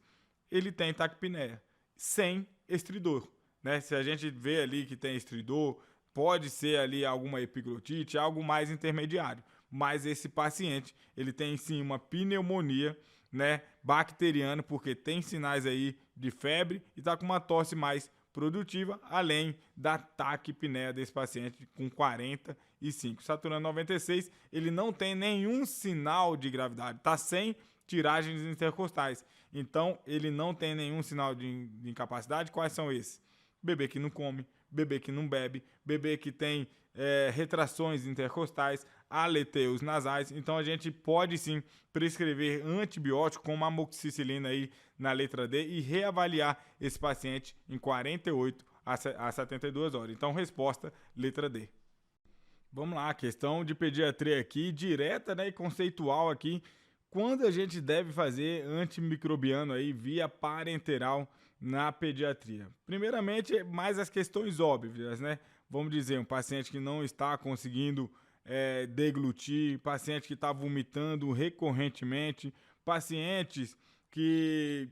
Ele tem taquipneia, sem estridor, né? Se a gente vê ali que tem estridor, pode ser ali alguma epiglotite, algo mais intermediário. Mas esse paciente, ele tem sim uma pneumonia, né, bacteriana, porque tem sinais aí de febre e está com uma tosse mais produtiva, além da taquipneia desse paciente com 45. Saturando 96, ele não tem nenhum sinal de gravidade, está sem tiragens intercostais. Então, ele não tem nenhum sinal de incapacidade. Quais são esses? Bebê que não come, bebê que não bebe, bebê que tem retrações intercostais, aleteus nasais. Então, a gente pode sim prescrever antibiótico como amoxicilina aí na letra D e reavaliar esse paciente em 48 a 72 horas. Então, resposta, letra D. Vamos lá, questão de pediatria aqui, direta, né, e conceitual aqui. Quando a gente deve fazer antimicrobiano aí via parenteral na pediatria? Primeiramente, mais as questões óbvias, né? Vamos dizer, um paciente que não está conseguindo deglutir, paciente que está vomitando recorrentemente, pacientes que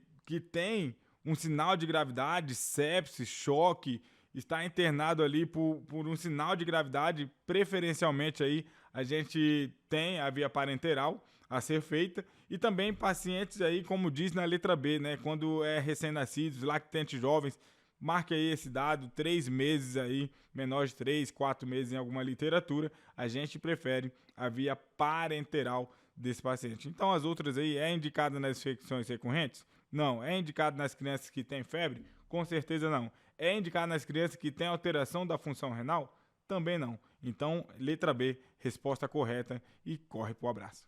tem um sinal de gravidade, sepsis, choque, está internado ali por um sinal de gravidade, preferencialmente aí a gente tem a via parenteral a ser feita, e também pacientes aí, como diz na letra B, né, quando é recém-nascidos, lactantes jovens, marque aí esse dado, 3 meses aí, menor de 3, 4 meses em alguma literatura, a gente prefere a via parenteral desse paciente. Então as outras aí, é indicada nas infecções recorrentes? Não. É indicado nas crianças que têm febre? Com certeza não. É indicado nas crianças que têm alteração da função renal? Também não. Então, letra B, resposta correta e corre pro abraço.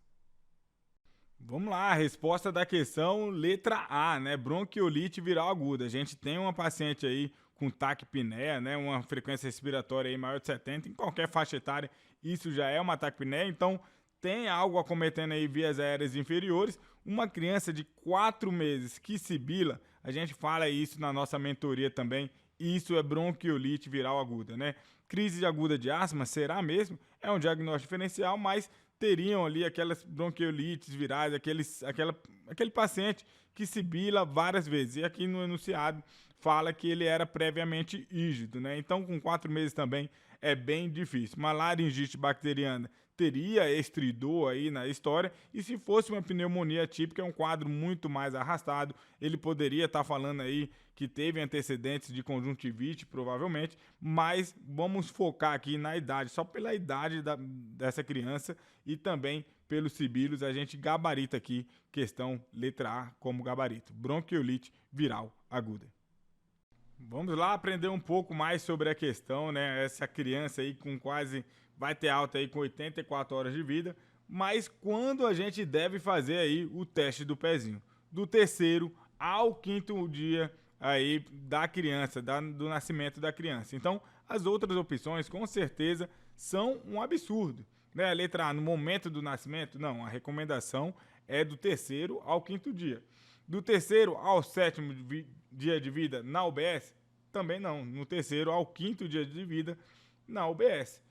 Vamos lá, a resposta da questão, letra A, né? Bronquiolite viral aguda. A gente tem uma paciente aí com taquipneia, né? Uma frequência respiratória aí maior de 70, em qualquer faixa etária, isso já é uma taquipneia, então tem algo acometendo aí vias aéreas inferiores. Uma criança de 4 meses que sibila, a gente fala isso na nossa mentoria também, isso é bronquiolite viral aguda, né? Crise aguda de asma, será mesmo? É um diagnóstico diferencial, mas teriam ali aquelas bronquiolites virais, aquele paciente que sibila várias vezes. E aqui no enunciado fala que ele era previamente ígido, né? Então, com 4 meses também é bem difícil. Uma laringite bacteriana teria estridor aí na história, e se fosse uma pneumonia típica, é um quadro muito mais arrastado. Ele poderia estar falando aí que teve antecedentes de conjuntivite, provavelmente, mas vamos focar aqui na idade, só pela idade dessa criança e também pelos sibilos, a gente gabarita aqui, questão letra A como gabarito, bronquiolite viral aguda. Vamos lá aprender um pouco mais sobre a questão, né? Essa criança aí com quase vai ter alta aí com 84 horas de vida, mas quando a gente deve fazer aí o teste do pezinho? Do 3º ao 5º dia aí da criança, do nascimento da criança. Então, as outras opções, com certeza, são um absurdo. Né? A letra A, no momento do nascimento, não, a recomendação é do 3º ao 5º dia. Do 3º ao 7º dia de vida na UBS, também não, no 3º ao 5º dia de vida na UBS.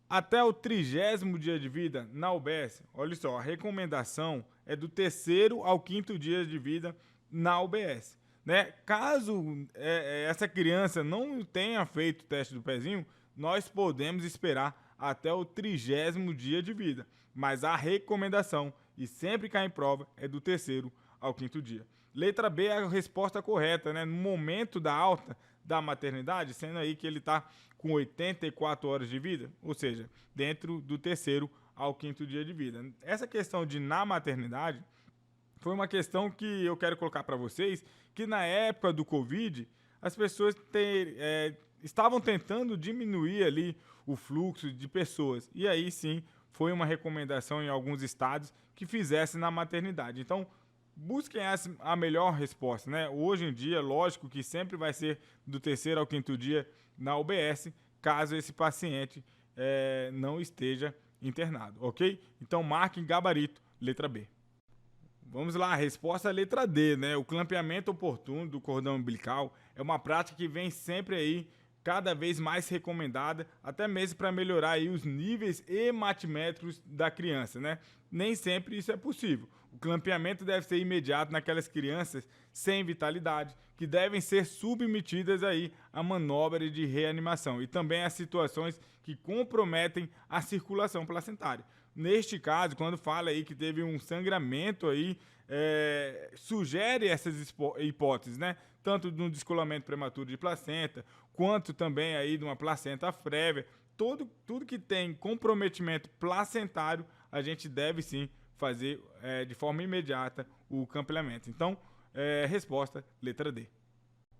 Até o 30º dia de vida na UBS, olha só, a recomendação é do 3º ao 5º dia de vida na UBS. Né? Caso essa criança não tenha feito o teste do pezinho, nós podemos esperar até o 30º dia de vida. Mas a recomendação, e sempre cai em prova, é do 3º ao 5º dia. Letra B é a resposta correta, né? No momento da alta da maternidade, sendo aí que ele está com 84 horas de vida, ou seja, dentro do 3º ao 5º dia de vida. Essa questão de na maternidade foi uma questão que eu quero colocar para vocês, que na época do Covid, as pessoas estavam tentando diminuir ali o fluxo de pessoas. E aí sim, foi uma recomendação em alguns estados que fizesse na maternidade. Então, busquem a melhor resposta, né? Hoje em dia, lógico que sempre vai ser do 3º ao 5º dia na UBS, caso esse paciente não esteja internado, ok? Então, marquem gabarito, letra B. Vamos lá, a resposta é a letra D, né? O clampeamento oportuno do cordão umbilical é uma prática que vem sempre aí cada vez mais recomendada, até mesmo para melhorar aí os níveis hematimétricos da criança, né? Nem sempre isso é possível. O clampeamento deve ser imediato naquelas crianças sem vitalidade, que devem ser submetidas aí a manobra de reanimação e também a situações que comprometem a circulação placentária. Neste caso, quando fala aí que teve um sangramento aí, sugere essas hipóteses, né? Tanto de um descolamento prematuro de placenta, quanto também aí de uma placenta prévia. Tudo que tem comprometimento placentário, a gente deve sim fazer de forma imediata o clampeamento. Então, resposta, letra D.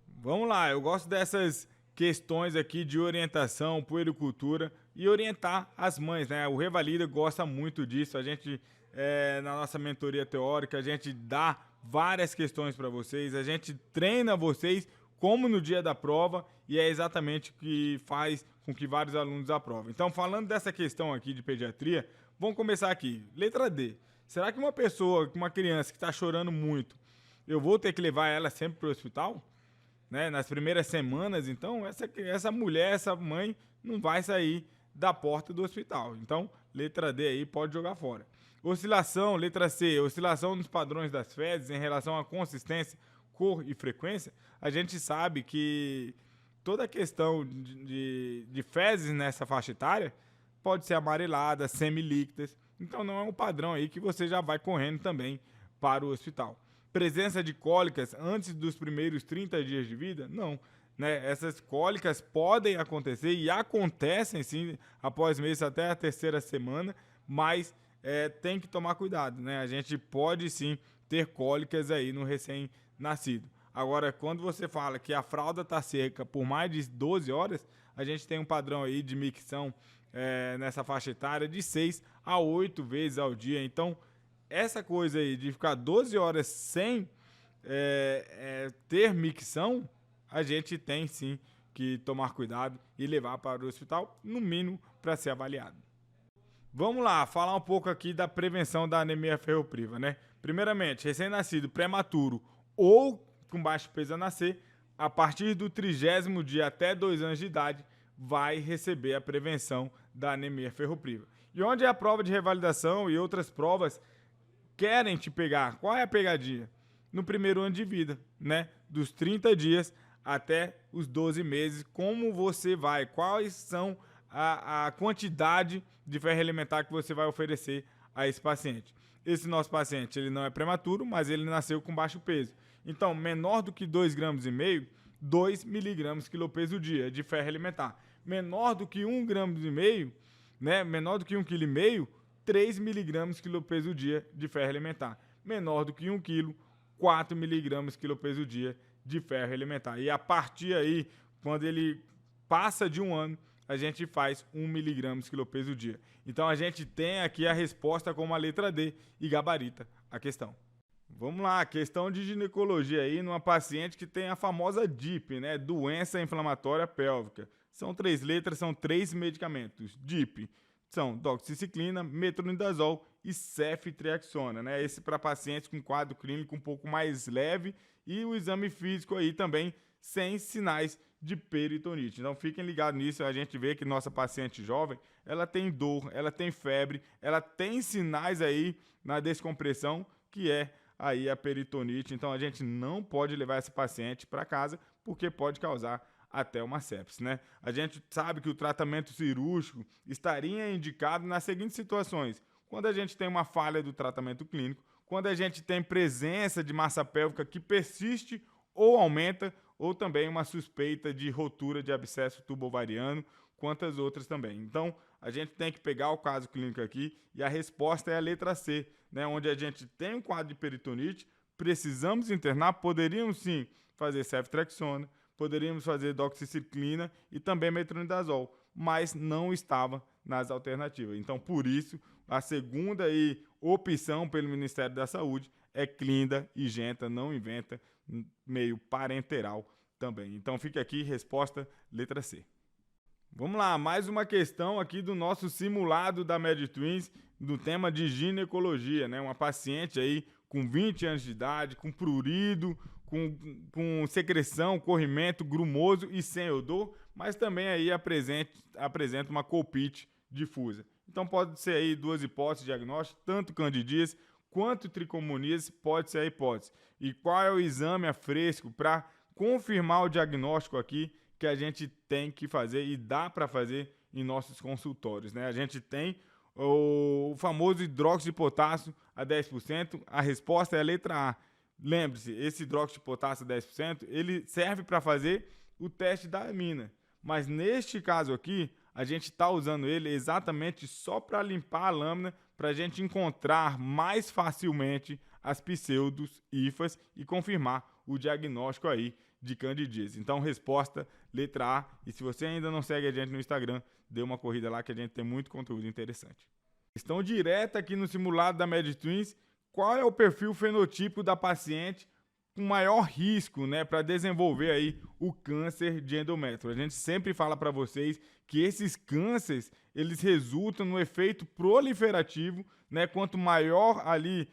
Vamos lá, eu gosto dessas questões aqui de orientação, puericultura e orientar as mães, né? O Revalida gosta muito disso. A gente, na nossa mentoria teórica, a gente dá várias questões para vocês, a gente treina vocês como no dia da prova e é exatamente o que faz com que vários alunos aprovem. Então, falando dessa questão aqui de pediatria, vamos começar aqui. Letra D. Será que uma criança que está chorando muito, eu vou ter que levar ela sempre para o hospital? Né? Nas primeiras semanas, então, essa mulher, essa mãe, não vai sair da porta do hospital. Então, letra D aí pode jogar fora. Oscilação, letra C, oscilação nos padrões das fezes em relação à consistência, cor e frequência. A gente sabe que toda a questão de fezes nessa faixa etária pode ser amarelada, semilíquidas. Então, não é um padrão aí que você já vai correndo também para o hospital. Presença de cólicas antes dos primeiros 30 dias de vida? Não. Né? Essas cólicas podem acontecer e acontecem sim após meses até a 3ª semana, mas tem que tomar cuidado. Né? A gente pode sim ter cólicas aí no recém-nascido. Agora, quando você fala que a fralda está seca por mais de 12 horas, a gente tem um padrão aí de micção nessa faixa etária de 6 a 8 vezes ao dia. Então, essa coisa aí de ficar 12 horas sem ter micção, a gente tem sim que tomar cuidado e levar para o hospital, no mínimo, para ser avaliado. Vamos lá, falar um pouco aqui da prevenção da anemia ferropriva, né? Primeiramente, recém-nascido prematuro ou com baixo peso a nascer, a partir do 30º dia até 2 anos de idade, vai receber a prevenção da anemia ferropriva. E onde é a prova de revalidação e outras provas querem te pegar? Qual é a pegadinha? No primeiro ano de vida, né? Dos 30 dias até os 12 meses, como você vai, quais são a quantidade de ferro elementar que você vai oferecer a esse paciente. Esse nosso paciente, ele não é prematuro, mas ele nasceu com baixo peso. Então, menor do que 2,5 gramas, 2 miligramas quilopesio dia de ferro elementar. Menor do que 1,5 gramas, né? Menor do que 1,5 kg, 3 miligramas quilopesio dia de ferro elementar. Menor do que 1 kg, 4 miligramas quilopesio dia de ferro elementar. E a partir aí, quando ele passa de 1 ano, a gente faz 1 miligramas quilopesio dia. Então a gente tem aqui a resposta como a letra D e gabarita a questão. Vamos lá, questão de ginecologia aí numa paciente que tem a famosa DIP, né? Doença inflamatória pélvica. São 3 letras, são 3 medicamentos. DIP são doxiciclina, metronidazol e ceftriaxona, né? Esse para pacientes com quadro clínico um pouco mais leve e o exame físico aí também sem sinais de peritonite. Então fiquem ligados nisso, a gente vê que nossa paciente jovem, ela tem dor, ela tem febre, ela tem sinais aí na descompressão, que é aí a peritonite. Então a gente não pode levar essa paciente para casa porque pode causar até uma sepse, né? A gente sabe que o tratamento cirúrgico estaria indicado nas seguintes situações: quando a gente tem uma falha do tratamento clínico, quando a gente tem presença de massa pélvica que persiste ou aumenta, ou também uma suspeita de rotura de abscesso tubo-ovariano, quantas outras também. Então, a gente tem que pegar o caso clínico aqui e a resposta é a letra C, né? Onde a gente tem um quadro de peritonite, precisamos internar, poderíamos sim fazer ceftriaxona, poderíamos fazer doxiciclina e também metronidazol, mas não estava nas alternativas. Então, por isso, a segunda aí, opção pelo Ministério da Saúde é clinda e genta, não inventa, meio parenteral também. Então, fica aqui, resposta letra C. Vamos lá, mais uma questão aqui do nosso simulado da MedTwins, do tema de ginecologia, né? Uma paciente aí com 20 anos de idade, com prurido, com secreção, corrimento, grumoso e sem odor, mas também aí apresenta uma colpite difusa. Então pode ser aí duas hipóteses diagnósticas, tanto candidíase quanto tricomoníase pode ser a hipótese. E qual é o exame a fresco para confirmar o diagnóstico aqui que a gente tem que fazer e dá para fazer em nossos consultórios, né? A gente tem o famoso hidróxido de potássio a 10%, a resposta é a letra A. Lembre-se, esse hidróxido de potássio a 10%, ele serve para fazer o teste da amina, mas neste caso aqui, a gente está usando ele exatamente só para limpar a lâmina, para a gente encontrar mais facilmente as pseudos hifas e confirmar o diagnóstico aí de candidíase. Então, resposta letra A. E se você ainda não segue a gente no Instagram, dê uma corrida lá que a gente tem muito conteúdo interessante. Questão direta aqui no simulado da MedTwins: qual é o perfil fenotípico da paciente com maior risco, né, para desenvolver aí o câncer de endométrio? A gente sempre fala para vocês que esses cânceres, eles resultam no efeito proliferativo, né? Quanto maior ali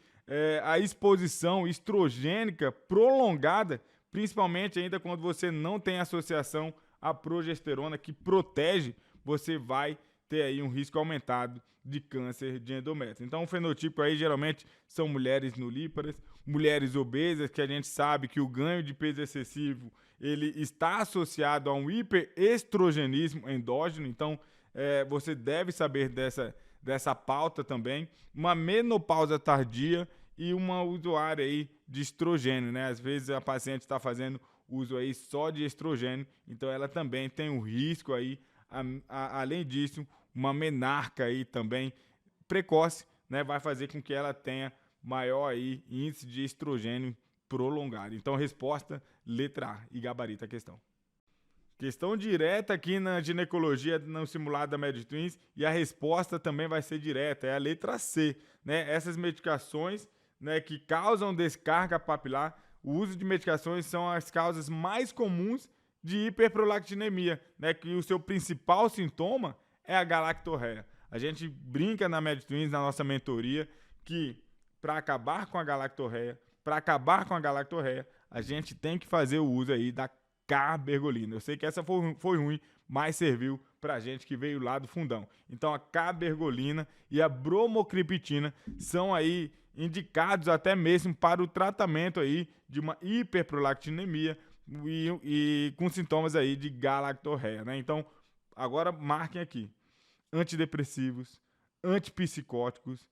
a exposição estrogênica prolongada, principalmente ainda quando você não tem associação à progesterona que protege, você vai ter aí um risco aumentado de câncer de endométrio. Então, o fenotipo aí geralmente são mulheres nulíparas, mulheres obesas, que a gente sabe que o ganho de peso excessivo ele está associado a um hiperestrogenismo endógeno. Então, você deve saber dessa pauta também. Uma menopausa tardia e uma usuária aí de estrogênio, né? Às vezes a paciente está fazendo uso aí só de estrogênio, então ela também tem um risco aí. Além disso, uma menarca aí também precoce, né, vai fazer com que ela tenha maior aí índice de estrogênio prolongado. Então, resposta letra A e gabarita a questão. Questão direta aqui na ginecologia no simulado da MedTwins e a resposta também vai ser direta, é a letra C, né? Essas medicações, né, que causam descarga papilar, o uso de medicações são as causas mais comuns de hiperprolactinemia, né, que o seu principal sintoma é a galactorreia. A gente brinca na MedTwins, na nossa mentoria, que para acabar com a galactorreia, a gente tem que fazer o uso aí da cabergolina. Eu sei que essa foi ruim, mas serviu para a gente que veio lá do fundão. Então a cabergolina e a bromocriptina são aí indicados até mesmo para o tratamento aí de uma hiperprolactinemia e com sintomas aí de galactorreia, né? Então, agora marquem aqui: antidepressivos, antipsicóticos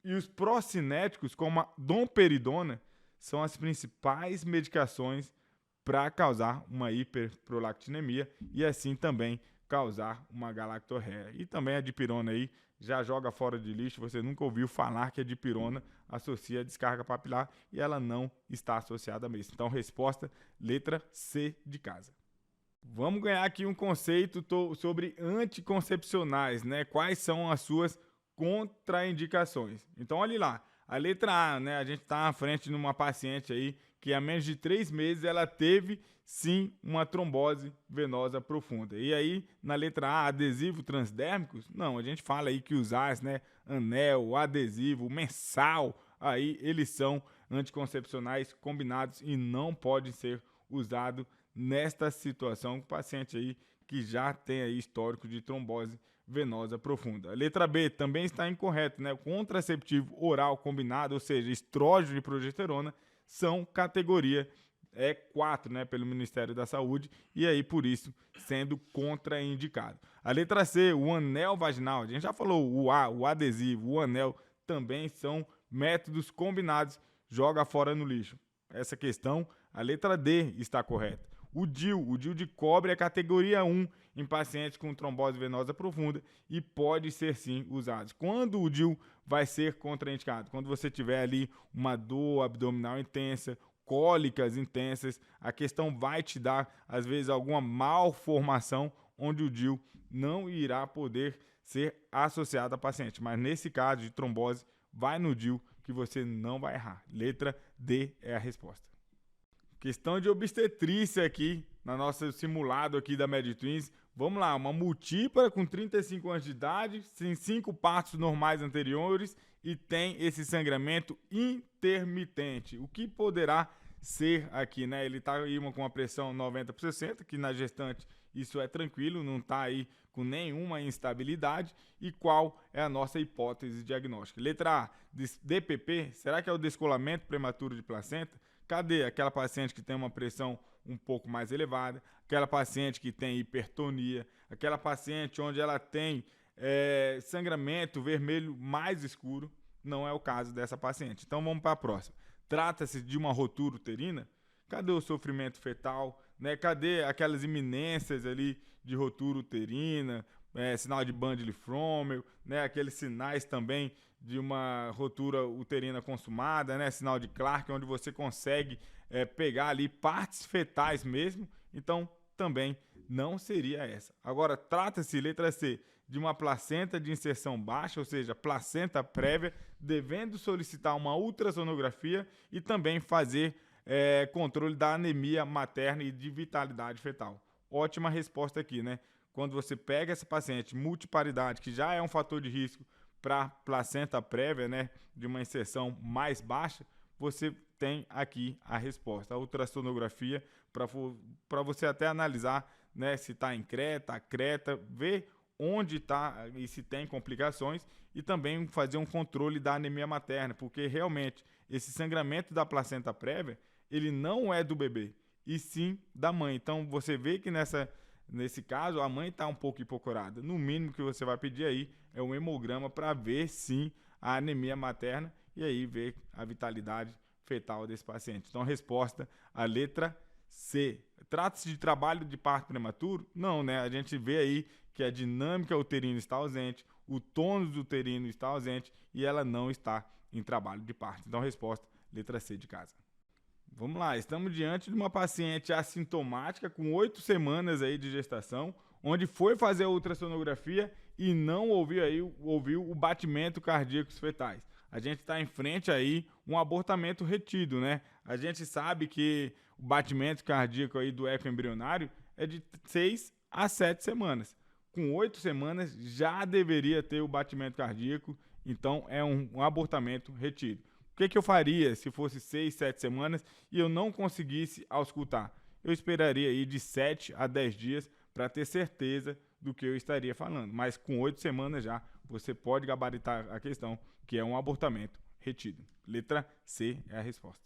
e os procinéticos, como a domperidona, são as principais medicações para causar uma hiperprolactinemia e assim também causar uma galactorreia. E também a dipirona aí já joga fora de lixo. Você nunca ouviu falar que a dipirona associa a descarga papilar e ela não está associada mesmo. Então, resposta letra C de casa. Vamos ganhar aqui um conceito sobre anticoncepcionais, né? Quais são as suas contraindicações? Então, olhe lá. A letra A, né? A gente está à frente de uma paciente aí que há menos de 3 meses ela teve sim uma trombose venosa profunda. E aí, na letra A, adesivo transdérmicos? Não, a gente fala aí que os A's, né? Anel, adesivo, mensal, aí eles são anticoncepcionais combinados e não podem ser usados nesta situação com paciente aí que já tem aí histórico de trombose venosa profunda. A letra B também está incorreto, né? O contraceptivo oral combinado, ou seja, estrógeno e progesterona, são categoria 4, né, pelo Ministério da Saúde, e aí por isso sendo contraindicado. A letra C, o anel vaginal, a gente já falou, o A, o adesivo, o anel também são métodos combinados, joga fora no lixo. Essa questão, a letra D está correta. O DIU de cobre é categoria 1 em pacientes com trombose venosa profunda e pode ser sim usado. Quando o DIU vai ser contraindicado? Quando você tiver ali uma dor abdominal intensa, cólicas intensas, a questão vai te dar, às vezes, alguma malformação onde o DIU não irá poder ser associado a paciente. Mas nesse caso de trombose, vai no DIU que você não vai errar. Letra D é a resposta. Questão de obstetrícia aqui, na nossa simulado aqui da MedTwins. Vamos lá, uma multípara com 35 anos de idade, sem 5 partos normais anteriores e tem esse sangramento intermitente. O que poderá ser aqui, né? Ele está aí com uma pressão 90/60, que na gestante isso é tranquilo, não está aí com nenhuma instabilidade. E qual é a nossa hipótese diagnóstica? Letra A, DPP, será que é o descolamento prematuro de placenta? Cadê aquela paciente que tem uma pressão um pouco mais elevada, aquela paciente que tem hipertonia, aquela paciente onde ela tem sangramento vermelho mais escuro? Não é o caso dessa paciente. Então vamos para a próxima. Trata-se de uma rotura uterina? Cadê o sofrimento fetal? Né? Cadê aquelas iminências ali de rotura uterina, sinal de Bandle-Frommel, né? Aqueles sinais também de uma rotura uterina consumada, né? Sinal de Clark, onde você consegue pegar ali partes fetais mesmo. Então, também não seria essa. Agora, trata-se, letra C, de uma placenta de inserção baixa, ou seja, placenta prévia, devendo solicitar uma ultrassonografia e também fazer controle da anemia materna e de vitalidade fetal. Ótima resposta aqui, né? Quando você pega essa paciente multiparidade, que já é um fator de risco para placenta prévia, né, de uma inserção mais baixa, você tem aqui a resposta, a ultrassonografia, para você até analisar, né, se está em creta, ver onde está e se tem complicações e também fazer um controle da anemia materna, porque realmente esse sangramento da placenta prévia, ele não é do bebê, e sim da mãe. Então você vê que nesse caso a mãe está um pouco hipocorada. No mínimo que você vai pedir aí é um hemograma para ver sim a anemia materna e aí ver a vitalidade fetal desse paciente. Então a resposta, a letra C. Trata-se de trabalho de parto prematuro? Não, né? A gente vê aí que a dinâmica uterina está ausente, o tônus uterino está ausente e ela não está em trabalho de parto. Então a resposta, letra C de casa. Vamos lá, estamos diante de uma paciente assintomática com 8 semanas aí de gestação, onde foi fazer a ultrassonografia e não ouviu o batimento cardíaco fetais. A gente está em frente aí um abortamento retido, né? A gente sabe que o batimento cardíaco aí do eco embrionário é de 6 a 7 semanas. Com 8 semanas já deveria ter o batimento cardíaco, então é um abortamento retido. O que eu faria se fosse 6, 7 semanas e eu não conseguisse auscultar? Eu esperaria aí de 7 a 10 dias para ter certeza do que eu estaria falando. Mas com 8 semanas já, você pode gabaritar a questão, que é um abortamento retido. Letra C é a resposta.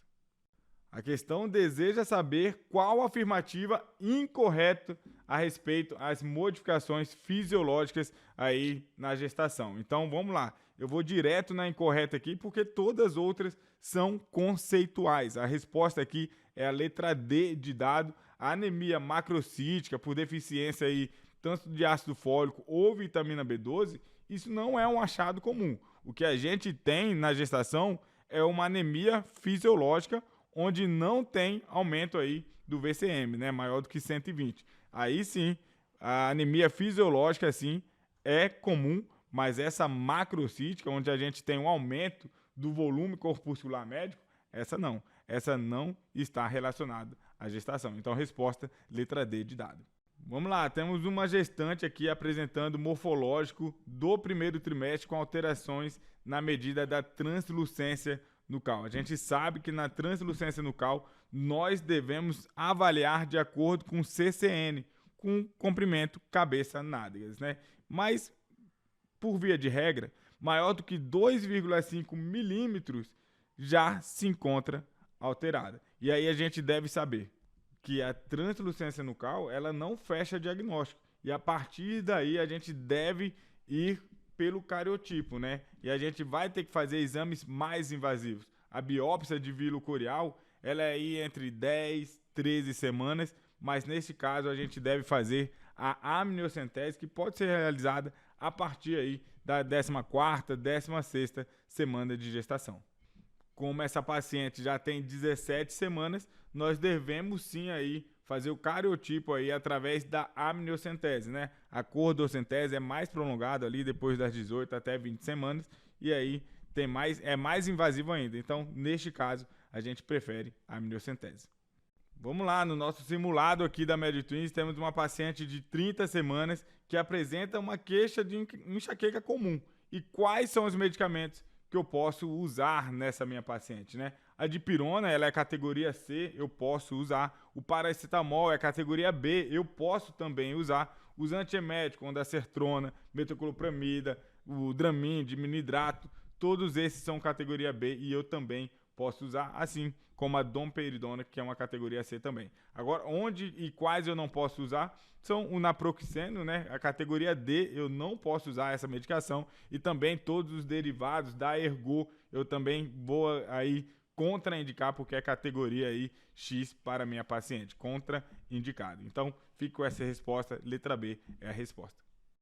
A questão deseja saber qual a afirmativa incorreta a respeito às modificações fisiológicas aí na gestação. Então vamos lá, eu vou direto na incorreta aqui porque todas as outras são conceituais. A resposta aqui é a letra D de dado. A anemia macrocítica por deficiência aí tanto de ácido fólico ou vitamina B12, isso não é um achado comum. O que a gente tem na gestação é uma anemia fisiológica onde não tem aumento aí do VCM, né, maior do que 120. Aí sim, a anemia fisiológica sim é comum, mas essa macrocítica, onde a gente tem um aumento do volume corpuscular médico, essa não está relacionada à gestação. Então, resposta letra D de dado. Vamos lá, temos uma gestante aqui apresentando morfológico do primeiro trimestre com alterações na medida da translucência nucal. A gente sabe que na translucência nucal nós devemos avaliar de acordo com o CCN, com comprimento cabeça-nádegas, né? Mas, por via de regra, maior do que 2,5 milímetros já se encontra alterada. E aí a gente deve saber que a translucência nucal ela não fecha diagnóstico. E a partir daí a gente deve ir pelo cariotipo, né? E a gente vai ter que fazer exames mais invasivos. A biópsia de vilo corial, ela é aí entre 10, 13 semanas, mas nesse caso a gente deve fazer a amniocentese, que pode ser realizada a partir aí da 14ª, 16ª semana de gestação. Como essa paciente já tem 17 semanas, nós devemos sim aí fazer o cariotipo aí através da amniocentese, né? A cordocentese é mais prolongada ali depois das 18 até 20 semanas e aí é mais invasivo ainda. Então, neste caso, a gente prefere a amniocentese. Vamos lá, no nosso simulado aqui da MedTwins, temos uma paciente de 30 semanas que apresenta uma queixa de enxaqueca comum. E quais são os medicamentos que eu posso usar nessa minha paciente, né? A dipirona, ela é categoria C, eu posso usar. O paracetamol é categoria B, eu posso também usar. Os antieméticos, como a dacertrona, metoclopramida, o Dramin, diminuidrato, todos esses são categoria B e eu também posso usar, assim como a domperidona, que é uma categoria C também. Agora, onde e quais eu não posso usar são o naproxeno, né? A categoria D, eu não posso usar essa medicação e também todos os derivados da Ergo, eu também vou aí contraindicar porque é categoria aí X para minha paciente, contraindicado. Então, fico com essa resposta, letra B é a resposta.